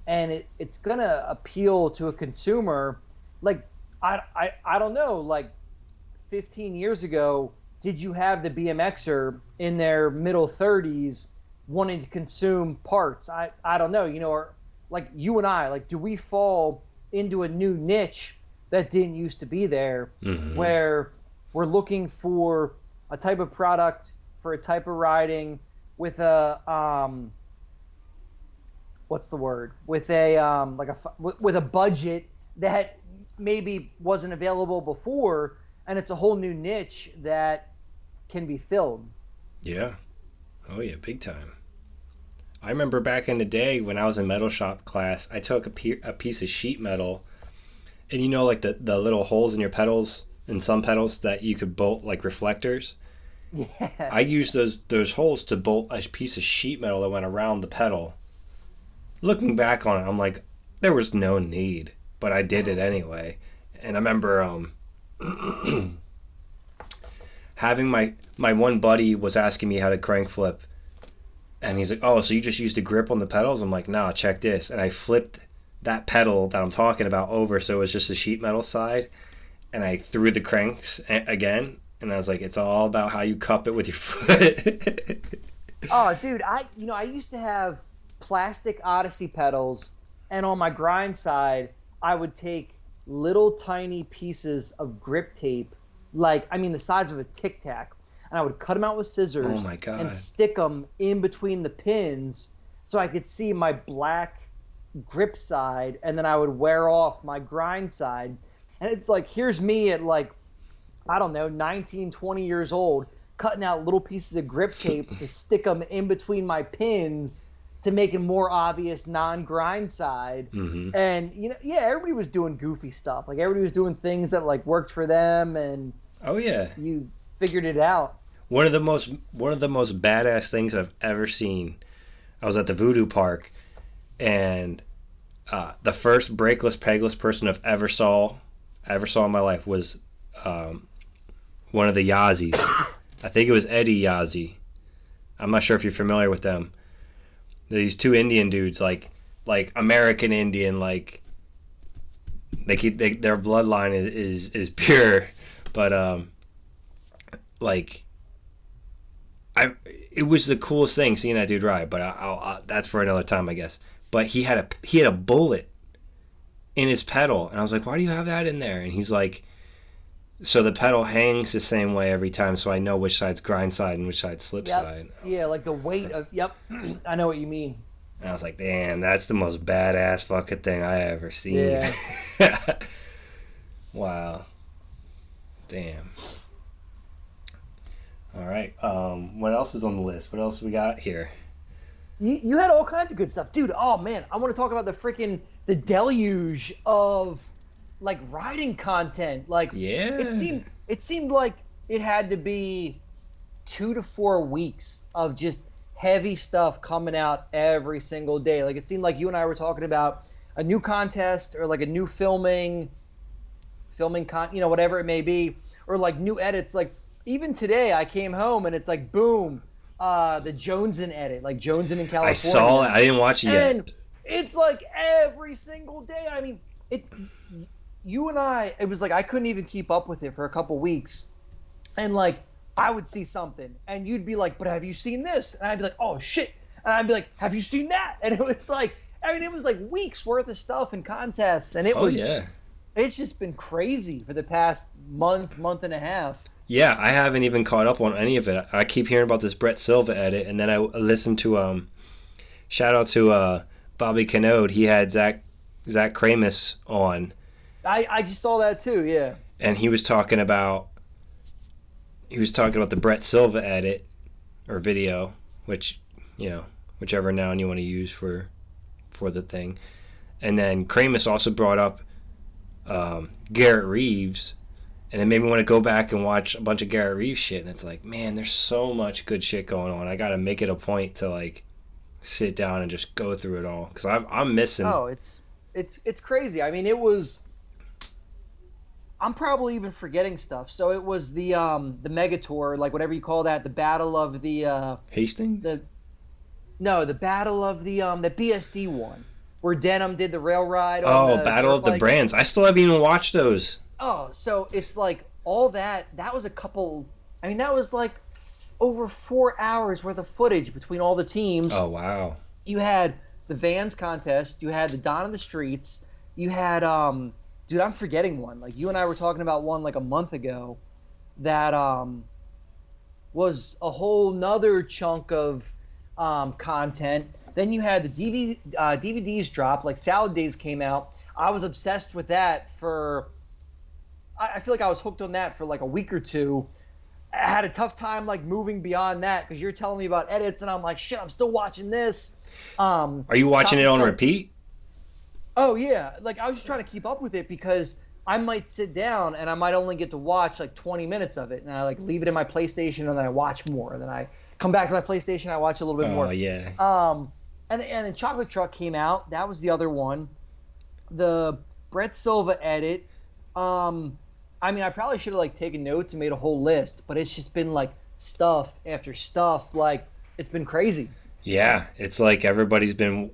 And it's gonna appeal to a consumer. Like, I don't know, like 15 years ago, did you have the BMXer in their middle 30s wanting to consume parts? I don't know, you know, or like you and I, like, do we fall into a new niche that didn't used to be there, where we're looking for a type of product for a type of riding with a what's the word? With a with a budget that maybe wasn't available before, and it's a whole new niche that can be filled. Yeah. Oh yeah, big time. I remember back in the day when I was in metal shop class, I took a piece of sheet metal, and you know, like the little holes in your pedals, in some pedals that you could bolt like reflectors. Yeah. I used those holes to bolt a piece of sheet metal that went around the pedal. Looking back on it, I'm like, there was no need, but I did it anyway. And I remember having my one buddy was asking me how to crank flip, and he's like, oh, so you just used a grip on the pedals? I'm like, nah, check this. And I flipped that pedal that I'm talking about over so it was just the sheet metal side, and I threw the cranks again, and I was like, it's all about how you cup it with your foot. Oh, dude, I used to have plastic Odyssey pedals, and on my grind side, I would take little tiny pieces of grip tape, like, I mean, the size of a Tic Tac, and I would cut them out with scissors. Oh my God. And stick them in between the pins so I could see my black grip side, and then I would wear off my grind side. And it's like, here's me at like, I don't know, 19, 20 years old, cutting out little pieces of grip tape to stick them in between my pins to make a more obvious non-grind side. And, you know, yeah, everybody was doing goofy stuff. Like, everybody was doing things that like worked for them, and oh yeah, you figured it out. One of the most badass things I've ever seen. I was at the Voodoo Park, and the first brakeless pegless person I've ever saw in my life was one of the Yazzies. I think it was Eddie Yazzie. I'm not sure if you're familiar with them. These two Indian dudes, like American Indian, like their bloodline is pure, but like it was the coolest thing seeing that dude ride. But that's for another time, I guess. But he had a bullet in his pedal, and I was like, why do you have that in there? And he's like, so the pedal hangs the same way every time, so I know which side's grind side and which side's slip side. Yeah, like the weight of. Yep, I know what you mean. And I was like, damn, that's the most badass fucking thing I ever seen. Yeah. Wow. Damn. All right. What else is on the list? What else we got here? You had all kinds of good stuff, dude. Oh man, I want to talk about the deluge of like riding content. Like, yeah, it seemed like it had to be 2 to 4 weeks of just heavy stuff coming out every single day. Like, it seemed like you and I were talking about a new contest or like a new filming whatever it may be, or like new edits. Like, even today I came home and it's like, boom, the Joneson edit, like Joneson in California. I saw it. I didn't watch it yet. And it's like every single day. I mean, you and I, it was like I couldn't even keep up with it for a couple weeks. And like, I would see something and you'd be like, but have you seen this? And I'd be like, oh shit. And I'd be like, have you seen that? And it was like, I mean, it was like weeks worth of stuff and contests. And it's just been crazy for the past month and a half. Yeah, I haven't even caught up on any of it. I keep hearing about this Brett Silva edit, and then I listened to shout out to Bobby Canode. He had Zach Kramus on. I just saw that too, yeah. And he was talking about the Brett Silva edit or video, which, whichever noun you want to use for the thing. And then Kramus also brought up Garrett Reeves. And it made me want to go back and watch a bunch of Garrett Reeves shit. And it's like, man, there's so much good shit going on. I got to make it a point to, like, sit down and just go through it all. Because I'm missing. Oh, it's crazy. I mean, I'm probably even forgetting stuff. So it was the Mega Tour, like whatever you call that, the Battle of the... Hastings? The Battle of the BSD one. Where Denim did the rail ride. Battle of the Brands. I still haven't even watched those. Oh, so it's like all that was a couple, I mean, that was like over 4 hours worth of footage between all the teams. Oh, wow. You had the Vans contest, you had the Dawn of the Streets, you had, dude, I'm forgetting one. Like, you and I were talking about one like a month ago that was a whole nother chunk of content. Then you had the DVDs drop, like Salad Days came out. I was obsessed with that I feel like I was hooked on that for like a week or two. I had a tough time like moving beyond that because you're telling me about edits and I'm like, shit, I'm still watching this. Are you watching it on repeat? Oh yeah, like I was just trying to keep up with it because I might sit down and I might only get to watch like 20 minutes of it, and I like leave it in my PlayStation and then I watch more, and then I come back to my PlayStation and I watch a little bit more. Oh yeah. And then Chocolate Truck came out. That was the other one. The Brett Silva edit. I mean, I probably should have like taken notes and made a whole list, but it's just been like stuff after stuff. Like, it's been crazy. Yeah, it's like everybody's been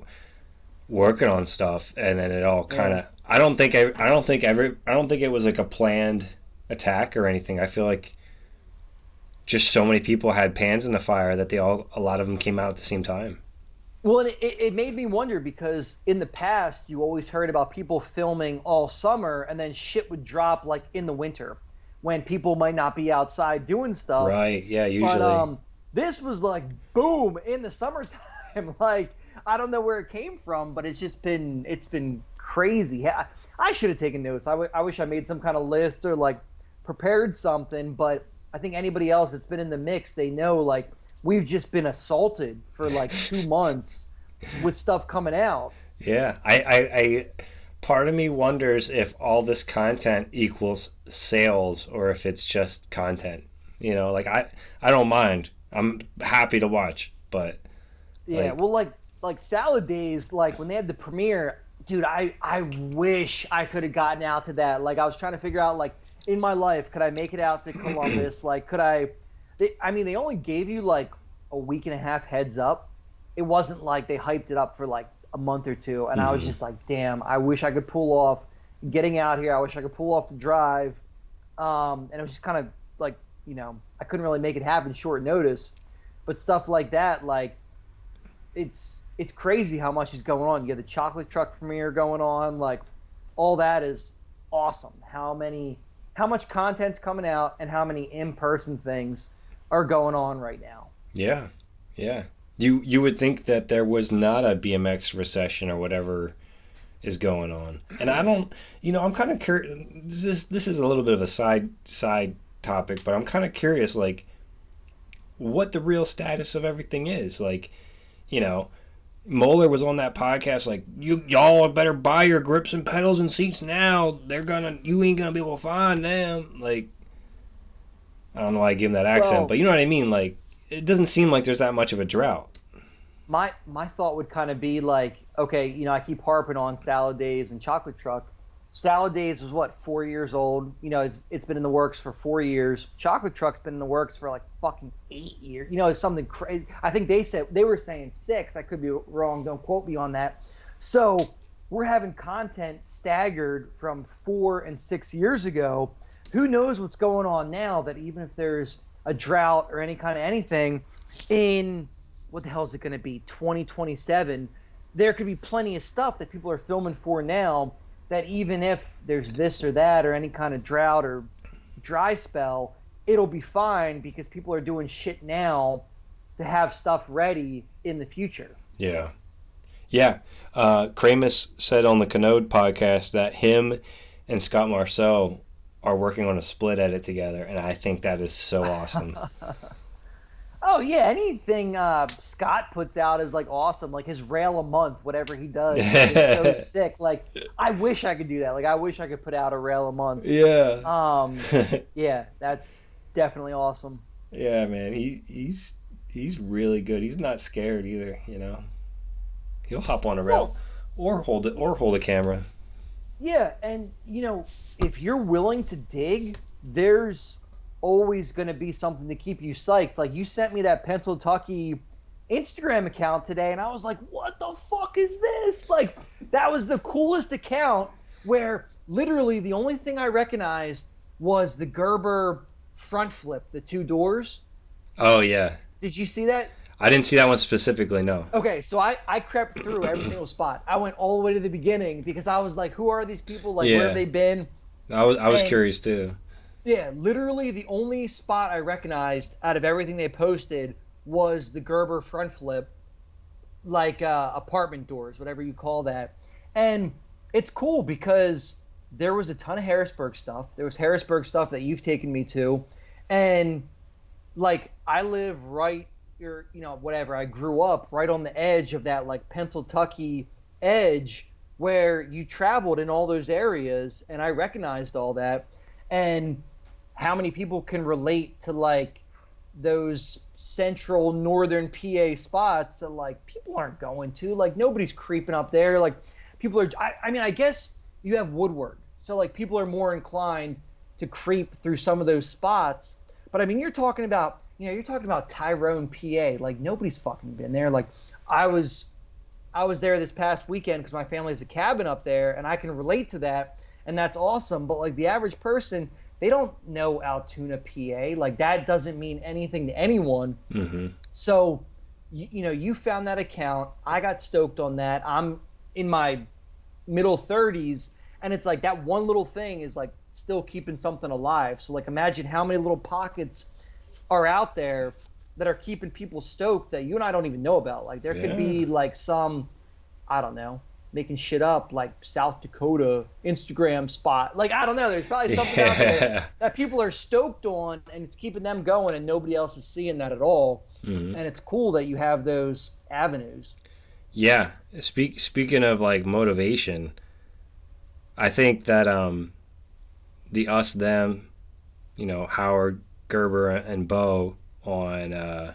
working on stuff, and then it all kind of. I don't think it was like a planned attack or anything. I feel like just so many people had pans in the fire that a lot of them came out at the same time. Well, and it made me wonder because in the past, you always heard about people filming all summer and then shit would drop like in the winter when people might not be outside doing stuff. Right, yeah, usually. But this was like, boom, in the summertime. Like, I don't know where it came from, but it's been crazy. I should have taken notes. I wish I made some kind of list or like prepared something, but I think anybody else that's been in the mix, they know like, we've just been assaulted for like 2 months with stuff coming out. Yeah, I part of me wonders if all this content equals sales or if it's just content. Like I don't mind. I'm happy to watch, but yeah, well, like Salad Days, like when they had the premiere, dude, I wish I could have gotten out to that. Like I was trying to figure out like in my life, could I make it out to Columbus? Like could I They only gave you like a week and a half heads up. It wasn't like they hyped it up for like a month or two, and I was just like, damn, I wish I could pull off getting out here. I wish I could pull off the drive. And it was just kind of like, I couldn't really make it happen short notice. But stuff like that, like, it's crazy how much is going on. You have the chocolate truck premiere going on, like, all that is awesome. How much content's coming out and how many in-person things are going on right now. Yeah. You would think that there was not a BMX recession or whatever is going on. And I don't, I'm kind of curious. This is a little bit of a side topic, but I'm kind of curious, like, what the real status of everything is. Like, Moeller was on that podcast, like, y'all better buy your grips and pedals and seats now. You ain't gonna be able to find them. Like, I don't know why I give him that accent, but you know what I mean? Like, it doesn't seem like there's that much of a drought. My thought would kind of be like, okay, I keep harping on Salad Days and Chocolate Truck. Salad Days was what, 4 years old? It's been in the works for 4 years. Chocolate Truck's been in the works for like fucking 8 years. It's something crazy. I think they were saying 6. I could be wrong. Don't quote me on that. So we're having content staggered from 4 and 6 years ago. Who knows what's going on now? That even if there's a drought or any kind of anything in, what the hell is it going to be, 2027, there could be plenty of stuff that people are filming for now that even if there's this or that or any kind of drought or dry spell, it'll be fine because people are doing shit now to have stuff ready in the future. Yeah. Kramus said on the Canode podcast that him and Scott Marceau are working on a split edit together, and I think that is so awesome. Oh yeah, anything Scott puts out is like awesome. Like his rail a month, whatever he does, is so sick. Like I wish I could do that. Like I wish I could put out a rail a month. Yeah. Yeah, that's definitely awesome. Yeah, man. He's really good. He's not scared either. He'll hop on a rail or hold a camera. Yeah, and if you're willing to dig, there's always going to be something to keep you psyched. Like you sent me that Pennsylvania Instagram account today, and I was like, what the fuck is this? Like that was the coolest account where literally the only thing I recognized was the Gerber front flip, the 2 doors. Oh yeah. Did you see that? I didn't see that one specifically, no. Okay, so I crept through every single spot. I went all the way to the beginning because I was like, who are these people? Like, where have they been? I was curious too. Yeah, literally the only spot I recognized out of everything they posted was the Gerber front flip, like apartment doors, whatever you call that. And it's cool because there was a ton of Harrisburg stuff. There was Harrisburg stuff that you've taken me to. And, like, I live right, or, whatever, I grew up right on the edge of that, like, Pennsylvania edge where you traveled in all those areas, and I recognized all that. And how many people can relate to like those central northern PA spots that like people aren't going to, like nobody's creeping up there. Like people are, I guess you have Woodward. So like people are more inclined to creep through some of those spots. But I mean, you're talking about Tyrone, PA. Like nobody's fucking been there. Like I was there this past weekend because my family has a cabin up there and I can relate to that. And that's awesome. But like the average person, they don't know Altoona, PA. Like that doesn't mean anything to anyone. Mm-hmm. So, you found that account. I got stoked on that. I'm in my middle 30s, and it's like that one little thing is like still keeping something alive. So like imagine how many little pockets are out there that are keeping people stoked that you and I don't even know about. Like there could be like some, I don't know, making shit up, like South Dakota Instagram spot. Like, I don't know. There's probably something out there that people are stoked on, and it's keeping them going, and nobody else is seeing that at all. Mm-hmm. And it's cool that you have those avenues. Yeah. Speaking of, like, motivation, I think that the us, them, Howard, Gerber, and Bo on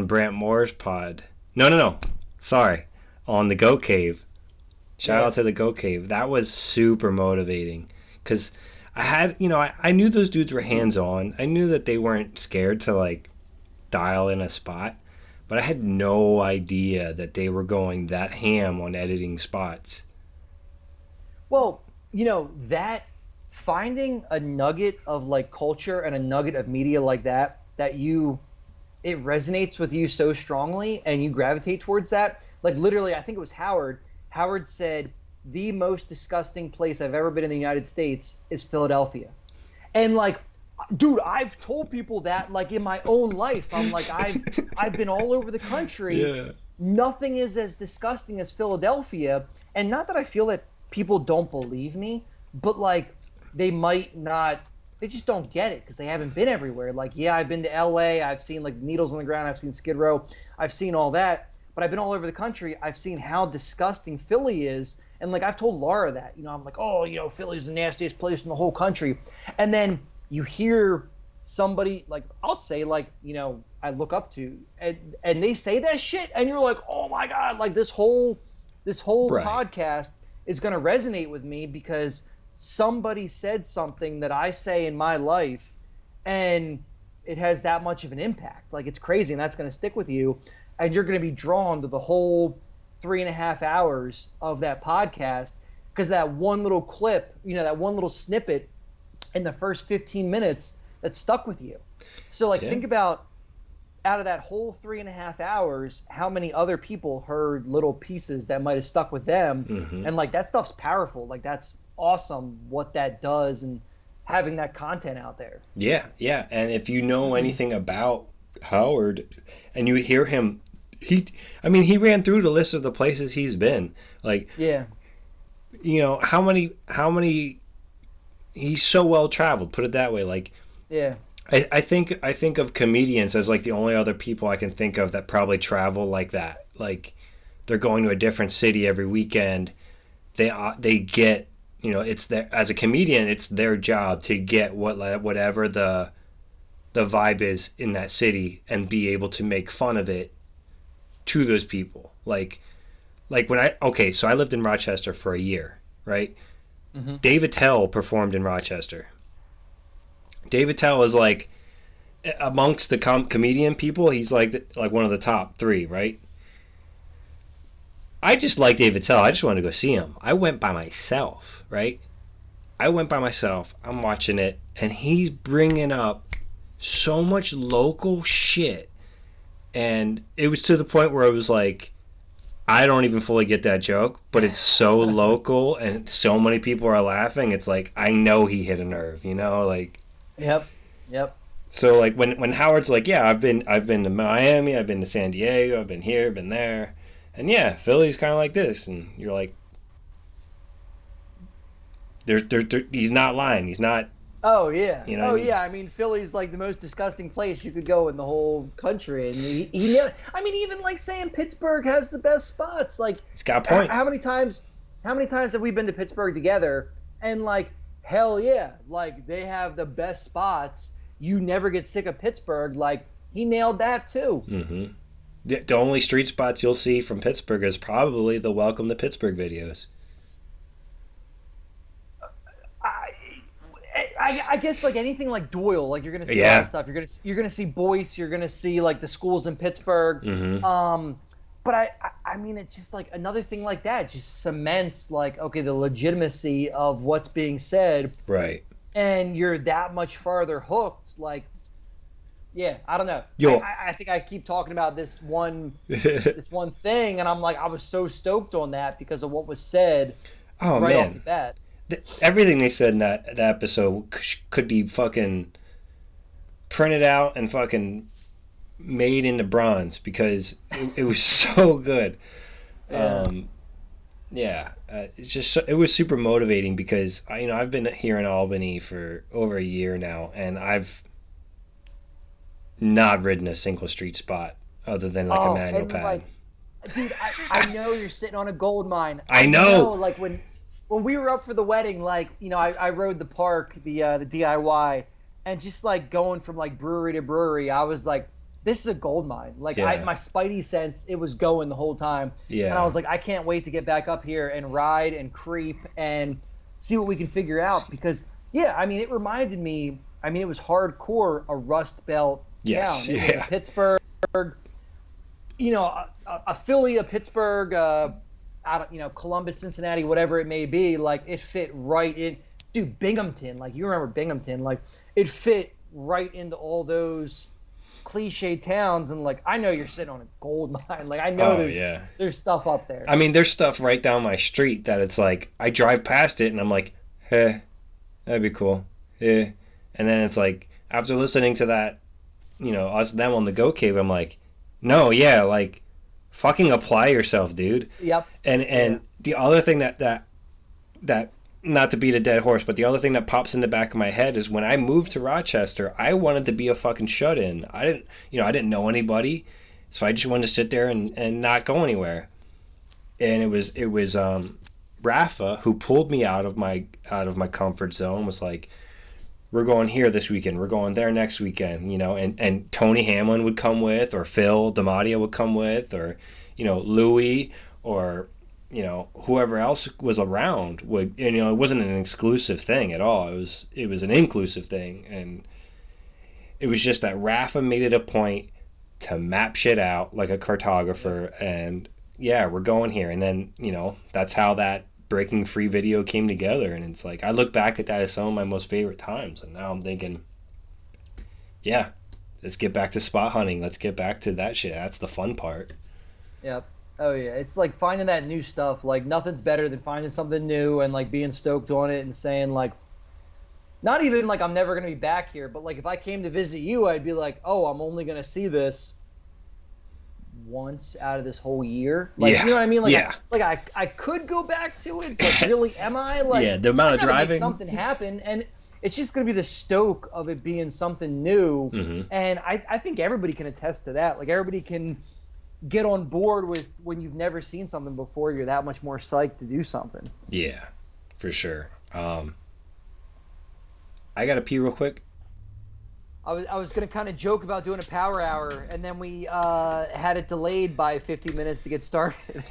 Brant Moore's pod. No. Sorry. On the Go Cave. Shout out to the Go Cave. That was super motivating. Because I had, I knew those dudes were hands on. I knew that they weren't scared to like dial in a spot, but I had no idea that they were going that ham on editing spots. Well, that finding a nugget of like culture and a nugget of media like that it resonates with you so strongly and you gravitate towards that. Like literally, I think it was Howard. Howard said the most disgusting place I've ever been in the United States is Philadelphia. And like, dude, I've told people that like in my own life. I'm like, I've been all over the country. Yeah. Nothing is as disgusting as Philadelphia. And not that I feel that people don't believe me, but like they might not, they just don't get it because they haven't been everywhere. Like, yeah, I've been to LA, I've seen like needles on the ground, I've seen Skid Row, I've seen all that, but I've been all over the country. I've seen how disgusting Philly is. And like I've told Laura that, I'm like, oh, Philly's the nastiest place in the whole country. And then you hear somebody like, I'll say like, I look up to, and they say that shit, and you're like, oh my God, like this whole Right. podcast is going to resonate with me because somebody said something that I say in my life, and it has that much of an impact. Like it's crazy, and that's going to stick with you, and you're going to be drawn to the whole 3.5 hours of that podcast because that one little clip, that one little snippet in the first 15 minutes that stuck with you. So like think about out of that whole 3.5 hours, how many other people heard little pieces that might have stuck with them. Mm-hmm. And like that stuff's powerful. Like that's awesome what that does and having that content out there. Yeah. And if you know anything about Howard and you hear him, he ran through the list of the places he's been. Like, yeah, how many he's so well traveled, put it that way. Like, yeah. I think of comedians as like the only other people I can think of that probably travel like that. Like they're going to a different city every weekend. They get, it's their, as a comedian, it's their job to get whatever the vibe is in that city and be able to make fun of it to those people. Like so I lived in Rochester for a year, right? Mm-hmm. Dave Attell performed in Rochester. Dave Attell is like amongst the comedian people, he's like one of the top 3, right? I just like Dave Attell. I just wanted to go see him. I went by myself, right? I'm watching it, and he's bringing up so much local shit, and it was to the point where I was like, I don't even fully get that joke, but it's so local, and so many people are laughing. It's like I know he hit a nerve, like. Yep. So like when Howard's like, yeah, I've been to Miami, I've been to San Diego, I've been here, been there, and yeah, Philly's kind of like this, and you're like, he's not lying, he's not. Oh yeah. Yeah. I mean, Philly's like the most disgusting place you could go in the whole country, and he never. I mean, even like saying Pittsburgh has the best spots. Like, he's got a point. How many times have we been to Pittsburgh together? And like, hell yeah, like they have the best spots. You never get sick of Pittsburgh. Like he nailed that too. Mm-hmm. The only street spots you'll see from Pittsburgh is probably the Welcome to Pittsburgh videos. I guess like anything like Doyle, like you're gonna see a lot of stuff. You're gonna see Boyce. You're gonna see like the schools in Pittsburgh. Mm-hmm. But I mean, it's just like another thing like that just cements like, okay, the legitimacy of what's being said. Right. And you're that much farther hooked. Like, yeah, I don't know. I think I keep talking about this one thing, and I'm like, I was so stoked on that because of what was said right off the bat. Everything they said in that episode could be fucking printed out and fucking made into bronze because it was so good. It's just it was super motivating because I've been here in Albany for over a year now, and I've not ridden a single street spot other than like a manual pad. Like, dude, I know you're sitting on a gold mine. I know. Like when we were up for the wedding, like I rode the park, the DIY, and just like going from like brewery to brewery, I was like, this is a gold mine. Like my spidey sense, it was going the whole time. Yeah. And I was like, I can't wait to get back up here and ride and creep and see what we can figure out because Yeah, I mean, it reminded me. I mean, it was hardcore a Rust Belt Yes, town. It was a Pittsburgh, a Philly, a Pittsburgh, out of Columbus, Cincinnati, whatever it may be. Like it fit right in. Dude, Binghamton, like you remember Binghamton, like it fit right into all those cliche towns. And like I know you're sitting on a gold mine. Like I know there's stuff up there. I mean, there's stuff right down my street that it's like I drive past it and I'm like, hey, that'd be cool. Yeah. And then it's like after listening to that, us them on the Go Cave, I'm like, no, yeah, like fucking apply yourself, dude. Yep. And the other thing that not to beat a dead horse, but the other thing that pops in the back of my head is when I moved to Rochester, I wanted to be a fucking shut-in. I didn't know anybody, so I just wanted to sit there and not go anywhere. And it was Rafa who pulled me out of my comfort zone. Was like, we're going here this weekend, we're going there next weekend, and Tony Hamlin would come with, or Phil DiMatteo would come with, or Louis, or whoever else was around would. It wasn't an exclusive thing at all. It was an inclusive thing, and it was just that Rafa made it a point to map shit out like a cartographer, and yeah, we're going here, and then that's how that Breaking Free video came together. And it's like I look back at that as some of my most favorite times, and now I'm thinking, yeah, let's get back to spot hunting. Let's get back to that shit. That's the fun part. Yep. Oh yeah, it's like finding that new stuff. Like nothing's better than finding something new and like being stoked on it and saying like, not even like I'm never gonna be back here, but like if I came to visit you, I'd be like, oh, I'm only gonna see this once out of this whole year. Like you know what I mean? Like I could go back to it, but really am I? Like the amount of driving, make something happen, and it's just gonna be the stoke of it being something new. Mm-hmm. And I think everybody can attest to that. Like everybody can get on board with when you've never seen something before, you're that much more psyched to do something. Yeah, for sure. I gotta pee real quick. I was gonna kind of joke about doing a power hour, and then we had it delayed by 50 minutes to get started.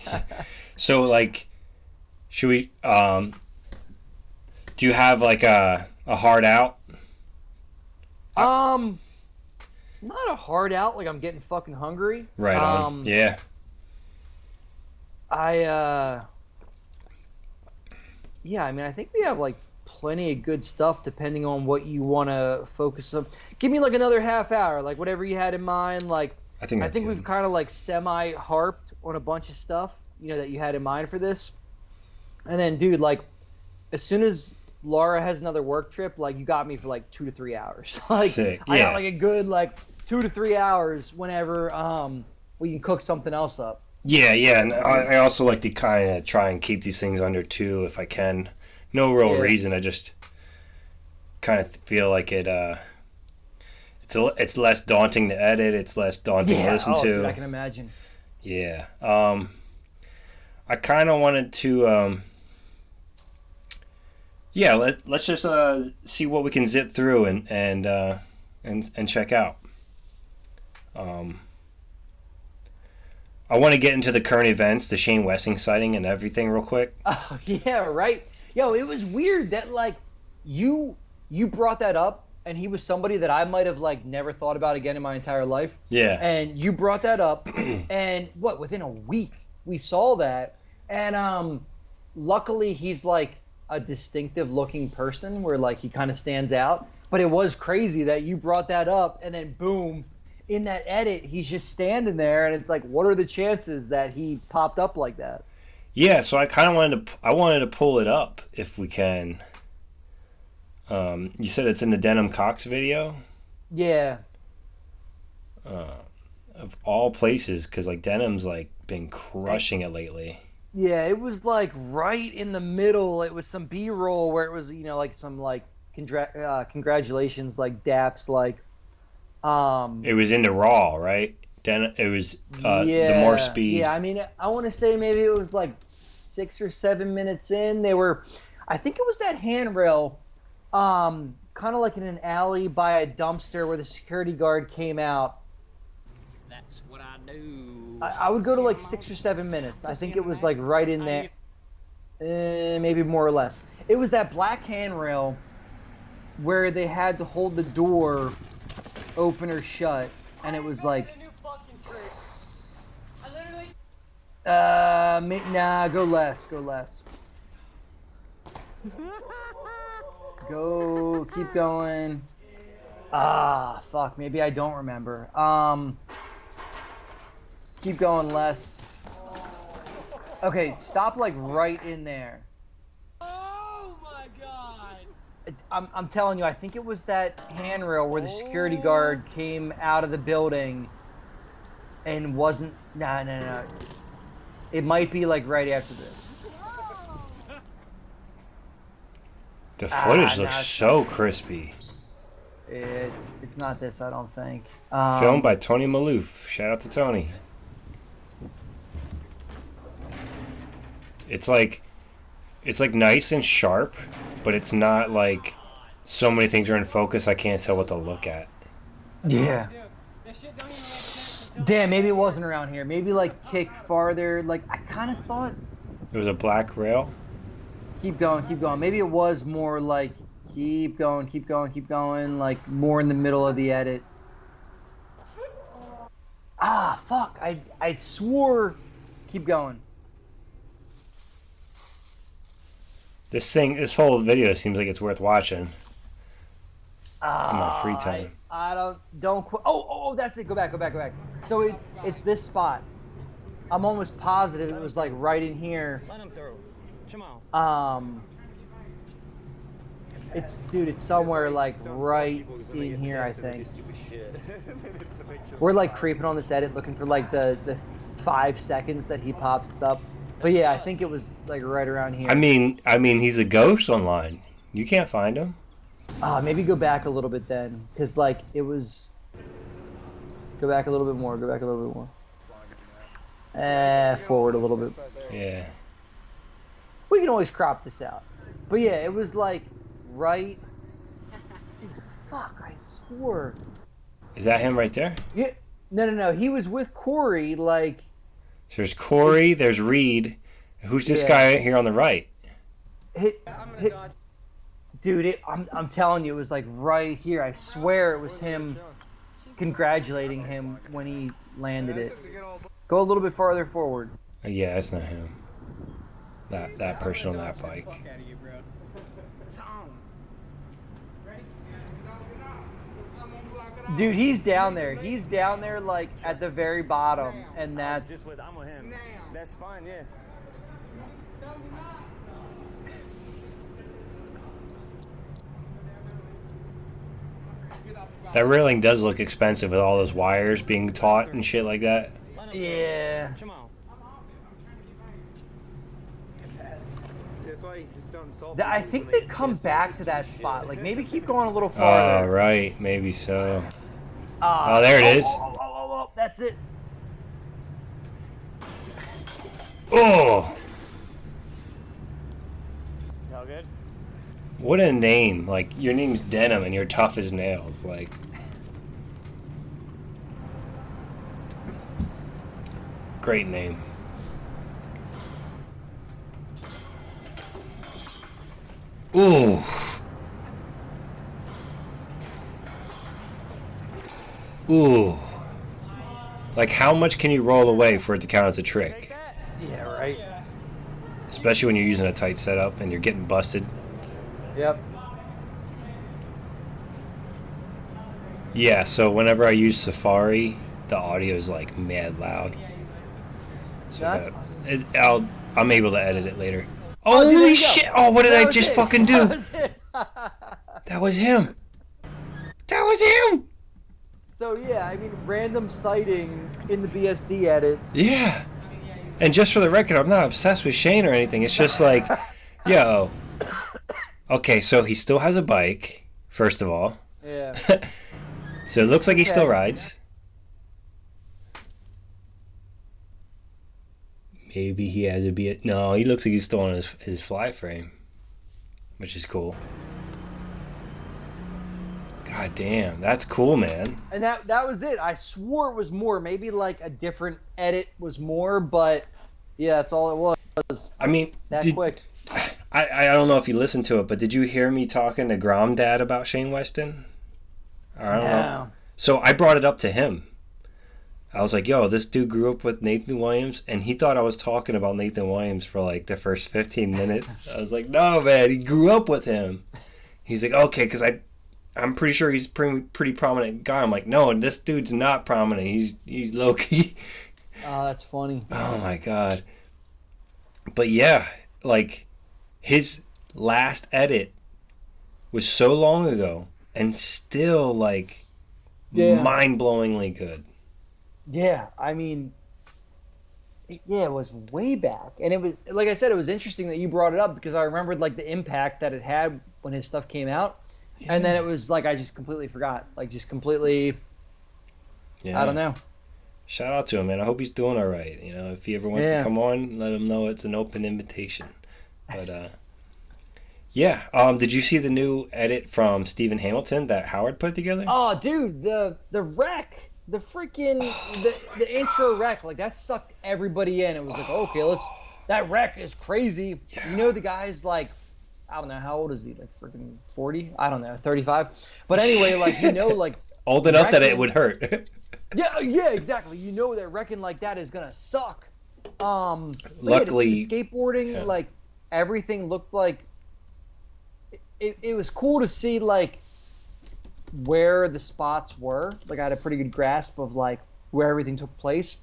So like, should we? Do you have like a hard out? Not a hard out. Like I'm getting fucking hungry. Right on. Yeah. Yeah, I mean, I think we have like plenty of good stuff depending on what you want to focus on. Give me like another half hour, like whatever you had in mind. Like I think we've kind of like semi harped on a bunch of stuff, that you had in mind for this. And then, dude, like as soon as Laura has another work trip, like you got me for like 2 to 3 hours. Like sick. Yeah. I got like a good like 2 to 3 hours whenever we can cook something else up. Yeah, and I also like to kind of try and keep these things under 2 if I can. No real reason. I just kind of feel like it's less daunting to edit. It's less daunting to listen to. Dude, I can imagine. Yeah. I kind of wanted to. Let's just see what we can zip through and check out. I want to get into the current events, the Shane Weston sighting and everything real quick. Oh, yeah, right. Yo, it was weird that, like, you brought that up, and he was somebody that I might have, like, never thought about again in my entire life. Yeah. And you brought that up, and, within a week, we saw that. And luckily, he's, like, a distinctive-looking person where, like, he kind of stands out. But it was crazy that you brought that up, and then, boom, in that edit, he's just standing there, and it's like, what are the chances that he popped up like that? Yeah, so I kind of wanted to pull it up if we can. You said it's in the Denim Cox video? Yeah. Of all places, because like Denim's like been crushing it lately. Yeah, it was like right in the middle. It was some B-roll where it was, like some like congratulations, like daps, like. It was in the Raw, right? It was the more speed. Yeah, I mean, I want to say maybe it was like 6 or 7 minutes in. I think it was that handrail, kind of like in an alley by a dumpster where the security guard came out. That's what I do. I would go to like 6 or 7 minutes. I think it was like right in there, maybe more or less. It was that black handrail where they had to hold the door open or shut, and it was like, nah, go less. Go, keep going. Ah, fuck, maybe I don't remember. Keep going less. Okay, stop like right in there. Oh my god! I'm telling you, I think it was that handrail where the security guard came out of the building and wasn't. No. It might be like right after this. The footage looks so crispy. It's not this, I don't think. Filmed by Tony Maloof. Shout out to Tony. It's like nice and sharp, but it's not like so many things are in focus I can't tell what to look at. Yeah. Damn, maybe it wasn't around here. Maybe like kick farther. Like I kind of thought. It was a black rail. Keep going. Maybe it was more like keep going. Like more in the middle of the edit. Ah, fuck! I swore. Keep going. This whole video seems like it's worth watching. In my free time. I don't. Oh, that's it. Go back. So it's this spot. I'm almost positive it was like right in here. Let him through. Come on. It's somewhere like right in here, I think. We're like creeping on this edit looking for like the 5 seconds that he pops up. But yeah, I think it was like right around here. I mean he's a ghost online. You can't find him. Maybe go back a little bit then, because like it was. Go back a little bit more. Forward a little bit. Yeah. We can always crop this out. But yeah, it was like right. Dude, fuck! I swore. Is that him right there? Yeah. No. He was with Corey. Like. So there's Corey. There's Reed. Who's this guy here on the right? Dude, I'm telling you, it was like right here. I swear it was him congratulating him when he landed it. Go a little bit farther forward. Yeah, that's not him. That person on that bike. Dude, he's down there. He's down there like at the very bottom, and that's. I'm with him. That's fine, yeah. That railing does look expensive with all those wires being taut and shit like that. Yeah. I think they come back to that spot. Like maybe keep going a little farther. Oh, right. Maybe so. Oh, there it is. Oh, that's it. Oh! Y'all good? What a name. Like, your name's Denim and you're tough as nails. Like... Great name. Ooh. Ooh. Like, how much can you roll away for it to count as a trick? Yeah, right. Especially when you're using a tight setup and you're getting busted. Yep. Yeah, so whenever I use Safari, the audio is like mad loud. So I'm able to edit it later. Holy shit! Oh, what did I just fucking do? That was him. That was him. So yeah, I mean, random sighting in the BSD edit. Yeah. And just for the record, I'm not obsessed with Shane or anything. It's just like, yo. Okay, so he still has a bike, first of all. Yeah. So it looks like he still rides. Maybe he has a no, he looks like he's still on his fly frame, which is cool. God damn, that's cool, man. And that was it. I swore it was more. Maybe like a different edit was more, but yeah, that's all it was. I mean, that quick. I don't know if you listened to it, but did you hear me talking to Grom Dad about Shane Weston? I don't know. So I brought it up to him. I was like, yo, this dude grew up with Nathan Williams, and he thought I was talking about Nathan Williams for like the first 15 minutes. I was like, no, man, he grew up with him. He's like, okay, because I'm pretty sure he's a pretty prominent guy. I'm like, no, this dude's not prominent. He's low-key. Oh, that's funny. Oh, my God. But yeah, like, his last edit was so long ago, and still, like, mind-blowingly good. Yeah, I mean, it was way back. And it was, like I said, it was interesting that you brought it up because I remembered, like, the impact that it had when his stuff came out. Yeah. And then it was, like, I just completely forgot. Like, just completely, I don't know. Shout out to him, man. I hope he's doing all right. You know, if he ever wants to come on, let him know it's an open invitation. But, yeah. Did you see the new edit from Stephen Hamilton that Howard put together? Oh, dude, the wreck. The freaking the intro wreck, like that sucked everybody in. It was like, okay, that wreck is crazy. Yeah. You know, the guy's like, I don't know, how old is he? Like freaking 40? I don't know, 35. But anyway, like, you know, like old enough that it would hurt. yeah, exactly. You know that wrecking like that is gonna suck. Luckily, skateboarding, like everything looked like it was cool to see, like where the spots were. Like I had a pretty good grasp of like where everything took place,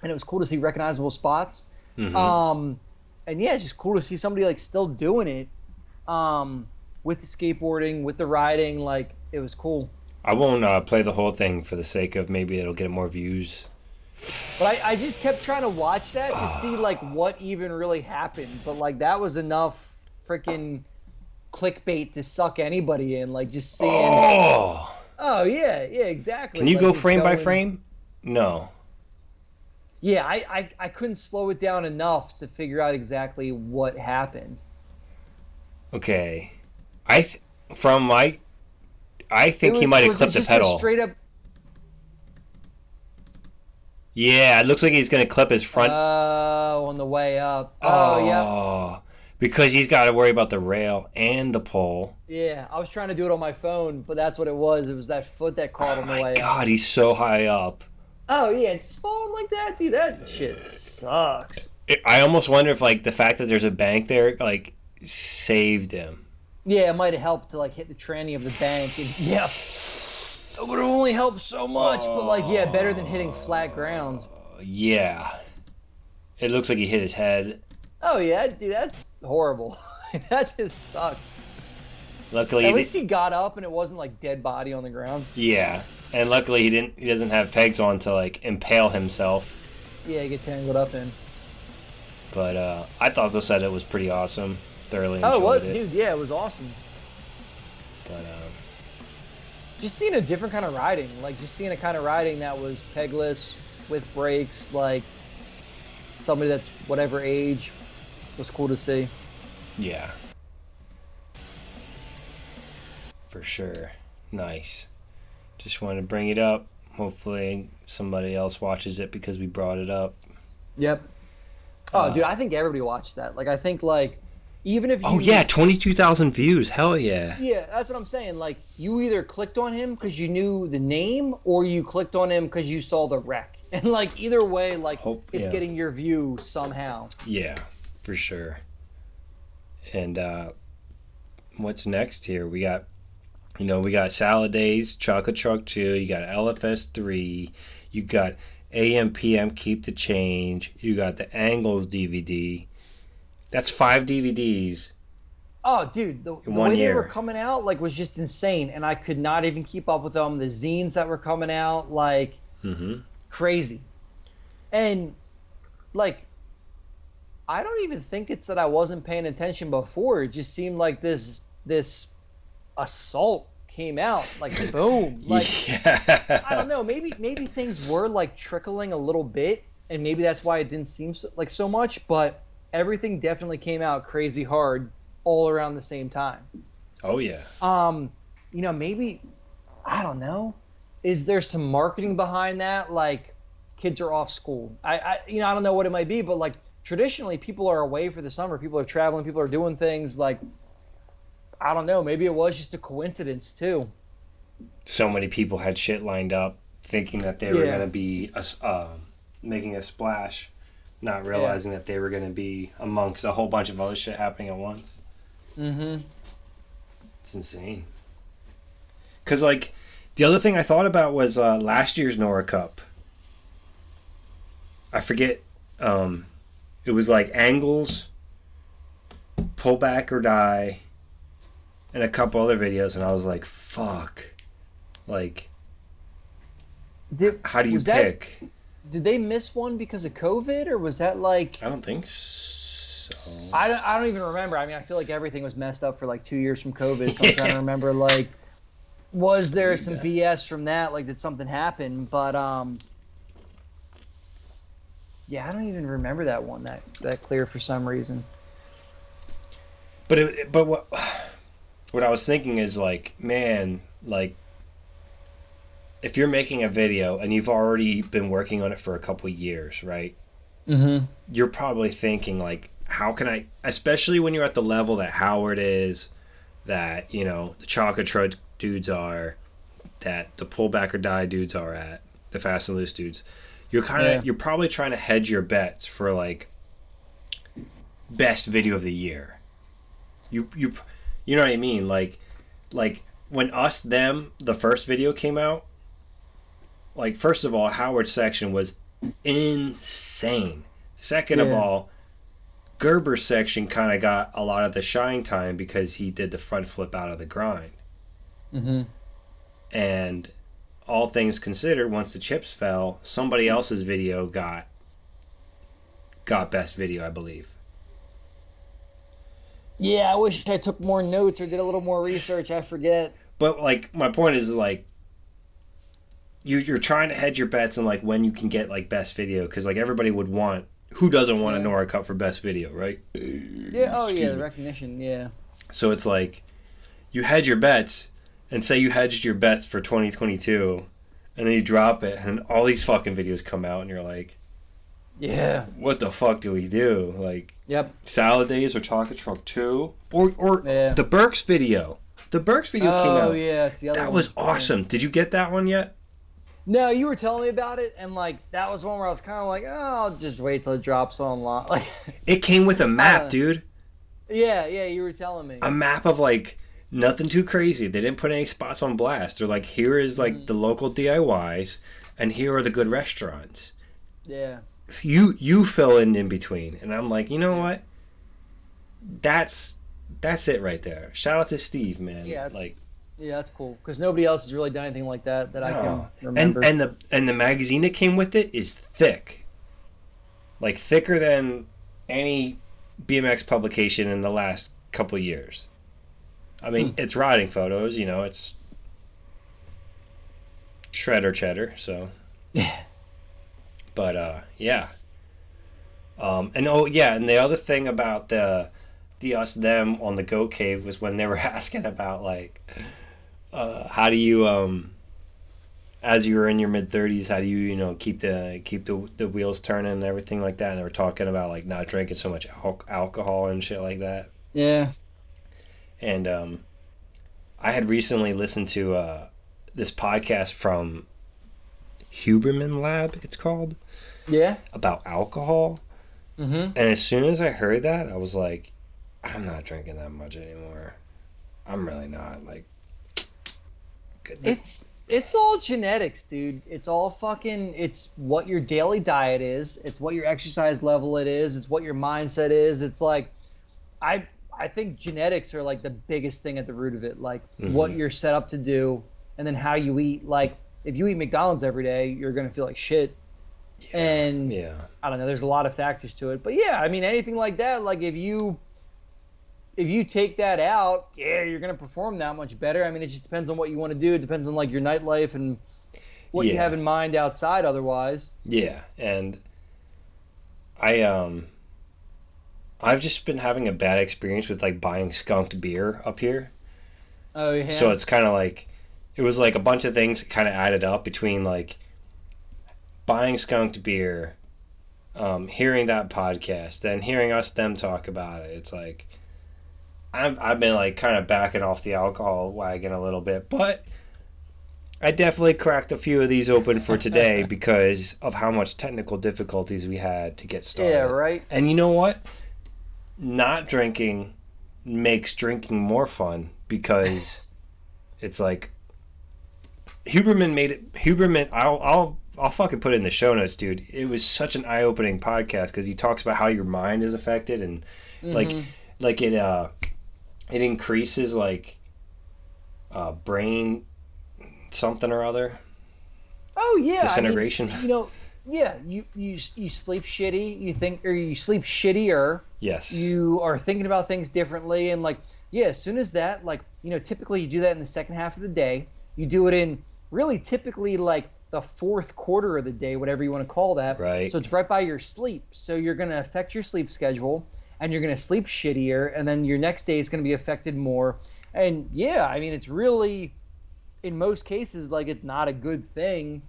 and it was cool to see recognizable spots. Mm-hmm. And yeah, it's just cool to see somebody like still doing it with the skateboarding, with the riding. Like it was cool. I won't play the whole thing for the sake of maybe it'll get more views, but I just kept trying to watch that to see like what even really happened. But like that was enough freaking clickbait to suck anybody in, like just seeing yeah, exactly. Can you go frame by frame? No. Yeah, I couldn't slow it down enough to figure out exactly what happened. Okay. I think he might have clipped the pedal. Straight up. Yeah, it looks like he's gonna clip his front. On the way up. Yeah. Because he's got to worry about the rail and the pole. Yeah, I was trying to do it on my phone, but that's what it was. It was that foot that caught on the way up. Oh, my God, he's so high up. Oh, yeah, just falling like that, dude, that shit sucks. I almost wonder if, like, the fact that there's a bank there, like, saved him. Yeah, it might have helped to, like, hit the tranny of the bank. And, yeah, it would have only helped so much, but, like, yeah, better than hitting flat ground. Yeah. It looks like he hit his head. Oh, yeah, dude, that's horrible. That just sucks. Luckily, at least he got up and it wasn't like dead body on the ground. Yeah, and luckily he doesn't have pegs on to like impale himself. Yeah, get tangled up in. But I thought this edit was pretty awesome. Thoroughly enjoyed it. Dude, yeah, it was awesome. But just seeing a different kind of riding, like just seeing a kind of riding that was pegless with brakes, like somebody that's whatever age. Was cool to see. Yeah. For sure. Nice. Just wanted to bring it up. Hopefully somebody else watches it because we brought it up. Yep. Oh, dude, I think everybody watched that. Like, I think, like, even if you... Oh, yeah, 22,000 views. Hell yeah. Yeah, that's what I'm saying. Like, you either clicked on him because you knew the name or you clicked on him because you saw the wreck. And, like, either way, like, it's getting your view somehow. Yeah. For sure. And what's next here? We got Salad Days, Chocolate Truck 2, you got LFS 3, you got AM PM Keep the Change, you got the Angles DVD. That's 5 DVDs. Oh, dude, the way they were coming out like was just insane, and I could not even keep up with them. The zines that were coming out, like crazy. And like I don't even think it's that I wasn't paying attention before. It just seemed like this assault came out like boom. Like yeah. I don't know. Maybe things were like trickling a little bit, and maybe that's why it didn't seem so much. But everything definitely came out crazy hard all around the same time. Oh yeah. You know, maybe I don't know. Is there some marketing behind that? Like kids are off school. I don't know what it might be, but like traditionally people are away for the summer. People are traveling. People are doing things like, I don't know. Maybe it was just a coincidence too. So many people had shit lined up, thinking that they were gonna be making a splash, not realizing that they were gonna be amongst a whole bunch of other shit happening at once. Mm-hmm. It's insane. Cause like the other thing I thought about was last year's Nora Cup. I forget. It was like angles, pull back or die, and a couple other videos, and I was like, "Fuck!" Like, how do you pick? Did they miss one because of COVID, or was that like? I don't think so. I don't even remember. I mean, I feel like everything was messed up for like 2 years from COVID. So I'm trying to remember, like, was there some BS from that? Like, did something happen? But yeah, I don't even remember that one that clear for some reason. But what I was thinking is like, man, like, if you're making a video and you've already been working on it for a couple years, right? Mm-hmm. You're probably thinking like, how can I, especially when you're at the level that Howard is, that, you know, the Chocolate Trudge dudes are, that the Pull Back or Die dudes are at, the Fast and Loose dudes. You're probably trying to hedge your bets for like best video of the year. You know what I mean? Like when the first video came out, like, first of all, Howard's section was insane. Second of all, Gerber's section kind of got a lot of the shine time because he did the front flip out of the grind. Mm-hmm. And all things considered, once the chips fell, somebody else's video got best video, I believe. Yeah, I wish I took more notes or did a little more research. I forget. But like, my point is like, you're trying to hedge your bets on like when you can get like best video, because like everybody would want, who doesn't want a Nora Cup for best video, right? Yeah. Oh yeah, the recognition. Yeah. So it's like you hedge your bets, and say you hedged your bets for 2022, and then you drop it, and all these fucking videos come out, and you're like, yeah, what the fuck do we do? Like, yep, Salad Days or Chocolate Truck 2, or the Burks video. The Burks video came out. Oh yeah, it's the other that one. was awesome. Yeah. Did you get that one yet? No, you were telling me about it, and like that was one where I was kind of like, oh, I'll just wait till it drops online. Like, it came with a map, dude. Yeah, you were telling me. A map of like nothing too crazy. They didn't put any spots on blast. They're like, here is like the local DIYs, and here are the good restaurants. Yeah. You fill in between, and I'm like, you know what? That's it right there. Shout out to Steve, man. Yeah, like. Yeah, that's cool because nobody else has really done anything like that I can remember. And the magazine that came with it is thick, like thicker than any BMX publication in the last couple of years. I mean, it's riding photos, you know, it's shredder cheddar, so. Yeah. But yeah. And the other thing about the us them on the Go Cave was when they were asking about like. How do you, as you're in your mid-30s, how do you, keep the wheels turning and everything like that? And they were talking about like not drinking so much alcohol and shit like that. Yeah. And I had recently listened to this podcast from Hubermanlab, it's called. Yeah. About alcohol. Mm-hmm. And as soon as I heard that, I was like, I'm not drinking that much anymore. I'm really not. Like. It's all genetics, dude. It's all fucking. It's what your daily diet is. It's what your exercise level it is. It's what your mindset is. It's like, I think genetics are like the biggest thing at the root of it. Like what you're set up to do, and then how you eat. Like if you eat McDonald's every day, you're gonna feel like shit. Yeah, and I don't know. There's a lot of factors to it, but yeah, I mean anything like that. Like if you take that out, you're going to perform that much better. I mean, it just depends on what you want to do. It depends on, like, your nightlife and what you have in mind outside otherwise. Yeah, and I've just been having a bad experience with, like, buying skunked beer up here. Oh, yeah? So it's kind of like, it was, like, a bunch of things kind of added up between, like, buying skunked beer hearing that podcast and hearing them talk about it, it's like I've been like kind of backing off the alcohol wagon a little bit, but I definitely cracked a few of these open for today because of how much technical difficulties we had to get started. Yeah, right. And you know what? Not drinking makes drinking more fun because it's like Huberman, I'll fucking put it in the show notes, dude. It was such an eye-opening podcast because he talks about how your mind is affected and like it increases like brain something or other. Oh yeah, disintegration. I mean, yeah, you sleep shitty. You sleep shittier. Yes. You are thinking about things differently, and like as soon as that, like typically you do that in the second half of the day. You do it in really typically like the fourth quarter of the day, whatever you want to call that. Right. So it's right by your sleep. So you're going to affect your sleep schedule, and you're going to sleep shittier, and then your next day is going to be affected more. And yeah, I mean, it's really, in most cases, like it's not a good thing.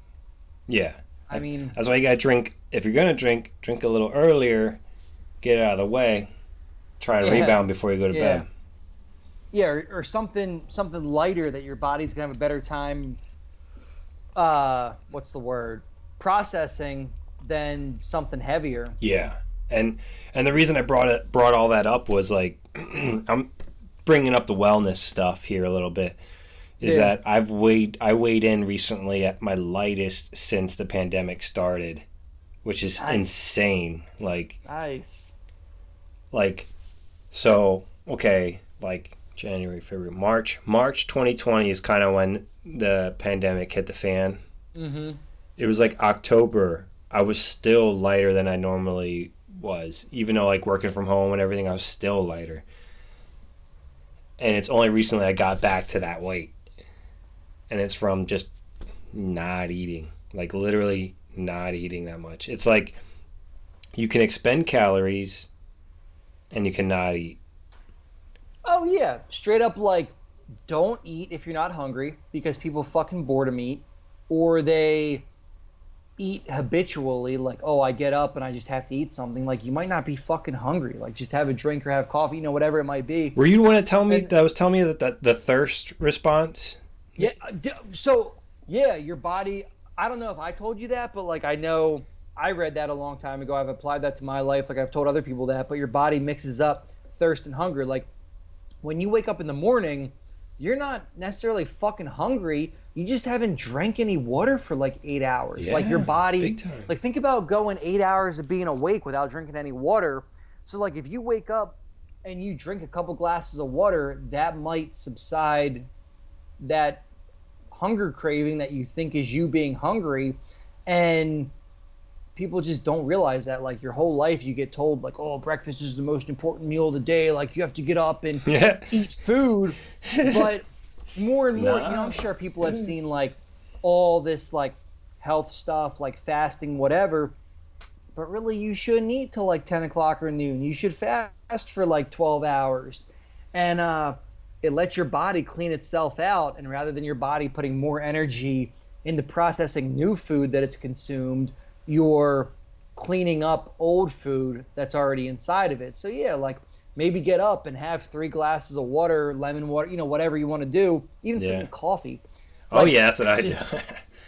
Yeah. I mean, that's why you got to drink. If you're going to drink a little earlier, get it out of the way, try to rebound before you go to bed. Yeah, or something lighter that your body's going to have a better time what's the word? Processing than something heavier. Yeah. And the reason I brought all that up was like I'm bringing up the wellness stuff here a little bit is that I weighed in recently at my lightest since the pandemic started, which is insane. Like nice. Like so okay, like January, February, March 2020 is kind of when the pandemic hit the fan. Mm-hmm. It was like October. I was still lighter than I normally was. Even though like working from home and everything, I was still lighter. And it's only recently I got back to that weight. And it's from just not eating. Like literally not eating that much. It's like you can expend calories and you cannot eat. Oh yeah, straight up like don't eat if you're not hungry because people fucking boredom eat, or they eat habitually like, oh, I get up and I just have to eat something. Like you might not be fucking hungry, like just have a drink or have coffee, whatever it might be. Were you the one to tell me that the thirst response? Yeah, so yeah, your body, I don't know if I told you that, but like I know I read that a long time ago. I've applied that to my life, like I've told other people that, but your body mixes up thirst and hunger. Like when you wake up in the morning, you're not necessarily fucking hungry. You just haven't drank any water for like 8 hours. Yeah, like your body, big time. like think about going 8 hours of being awake without drinking any water. So like if you wake up and you drink a couple glasses of water, that might subside that hunger craving that you think is you being hungry. And people just don't realize that like your whole life you get told like, oh, breakfast is the most important meal of the day, like you have to get up and eat food. But more and more, I'm sure people have seen like all this like health stuff like fasting, whatever, but really you shouldn't eat till like 10 o'clock or noon. You should fast for like 12 hours, and it lets your body clean itself out, and rather than your body putting more energy into processing new food that it's consumed, you're cleaning up old food that's already inside of it. So yeah, like maybe get up and have 3 glasses of water, lemon water, whatever you want to do, even drink coffee. Like, oh yeah, that's what I do.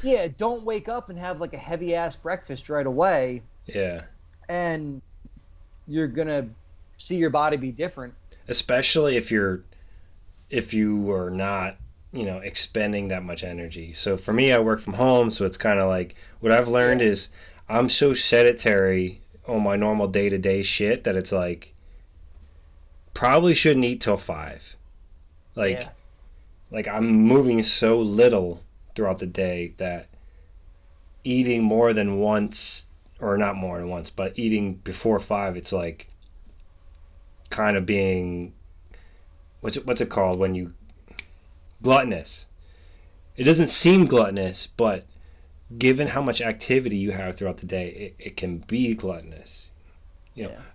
Yeah, don't wake up and have like a heavy ass breakfast right away. Yeah. And you're gonna see your body be different. Especially if you are not, expending that much energy. So for me, I work from home, so it's kind of like what I've learned is I'm so sedentary on my normal day-to-day shit that it's like probably shouldn't eat till 5. Like I'm moving so little throughout the day that eating more than once, or not more than once, but eating before 5, it's like kind of being what's it called when you gluttonous. It doesn't seem gluttonous, but given how much activity you have throughout the day, it can be gluttonous.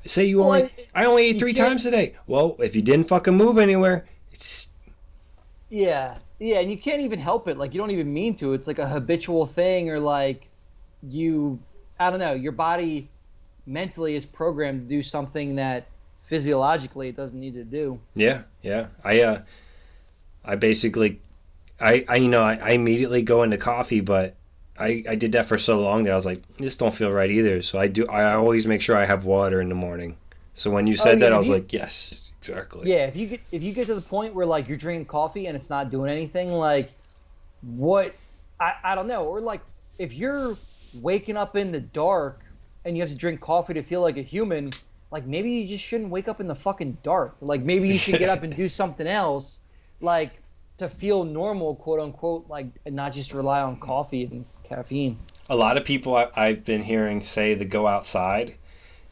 Say you I only ate 3 times today. Well, if you didn't fucking move anywhere, it's and you can't even help it. Like you don't even mean to. It's like a habitual thing, or like I don't know, your body mentally is programmed to do something that physiologically it doesn't need to do. Yeah. I basically, I immediately go into coffee, but I did that for so long that I was like, this don't feel right either. So I always make sure I have water in the morning. So when you said that, I was like, yes, exactly. Yeah, if you get to the point where like you're drinking coffee and it's not doing anything, like what I don't know, or like if you're waking up in the dark and you have to drink coffee to feel like a human, like maybe you just shouldn't wake up in the fucking dark. Like maybe you should get up and do something else, like to feel normal, quote unquote, like and not just rely on coffee and caffeine. A lot of people I've been hearing say to go outside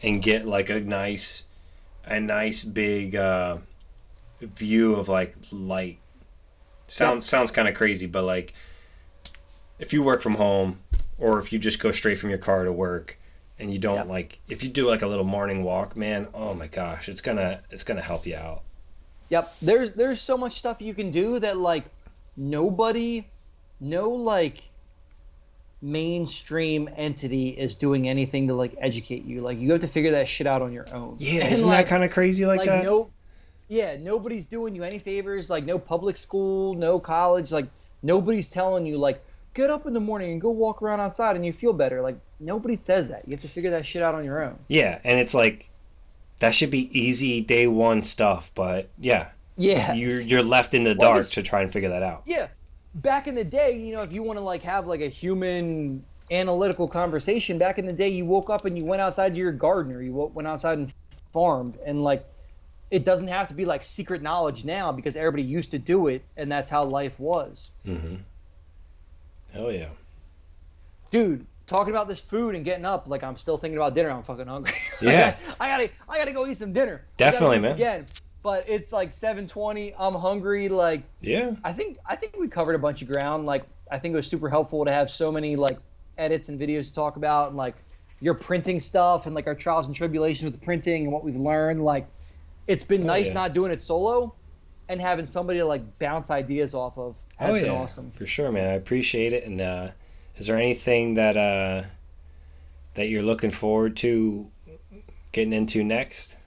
and get like a nice big view of like light. Sounds kind of crazy, but like if you work from home or if you just go straight from your car to work and you don't like, if you do like a little morning walk, man, oh my gosh, it's gonna help you out. Yep, there's so much stuff you can do that like no like mainstream entity is doing anything to like educate you. Like you have to figure that shit out on your own. Yeah, and, isn't like, that kind of crazy like that? Nobody's doing you any favors. Like no public school, no college. Like nobody's telling you like get up in the morning and go walk around outside and you feel better. Like nobody says that. You have to figure that shit out on your own. Yeah, and it's like that should be easy day one stuff, but yeah, you're left in the dark to try and figure that out. Yeah. Back in the day, you know, if you want to like have like a human analytical conversation, back in the day you woke up and you went outside to your garden or you went outside and farmed, and like it doesn't have to be like secret knowledge now because everybody used to do it and that's how life was. Mm-hmm. Hell yeah. Dude, talking about this food and getting up, like I'm still thinking about dinner. I'm fucking hungry. Yeah. I gotta go eat some dinner. Definitely, man. Again. But it's like 7:20. I'm hungry. Like, yeah. I think we covered a bunch of ground. Like, I think it was super helpful to have so many like edits and videos to talk about, and like your printing stuff and like our trials and tribulations with the printing and what we've learned. Like, it's been nice not doing it solo, and having somebody to like bounce ideas off of has been awesome. For sure, man. I appreciate it. And is there anything that you're looking forward to getting into next?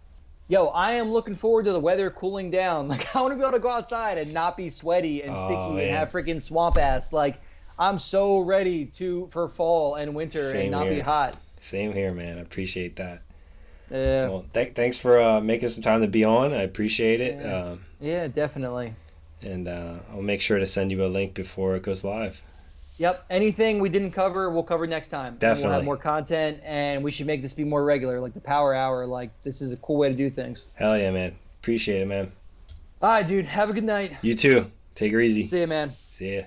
Yo, I am looking forward to the weather cooling down. Like, I want to be able to go outside and not be sweaty and sticky and have freaking swamp ass. Like, I'm so ready for fall and winter and not be hot. Same here, man. I appreciate that. Yeah. Well, thanks for making some time to be on. I appreciate it. Yeah, definitely. And I'll make sure to send you a link before it goes live. Yep. Anything we didn't cover, we'll cover next time. Definitely. And we'll have more content, and we should make this be more regular, like the Power Hour. Like, this is a cool way to do things. Hell yeah, man. Appreciate it, man. All right, dude. Have a good night. You too. Take her easy. See ya, man. See ya.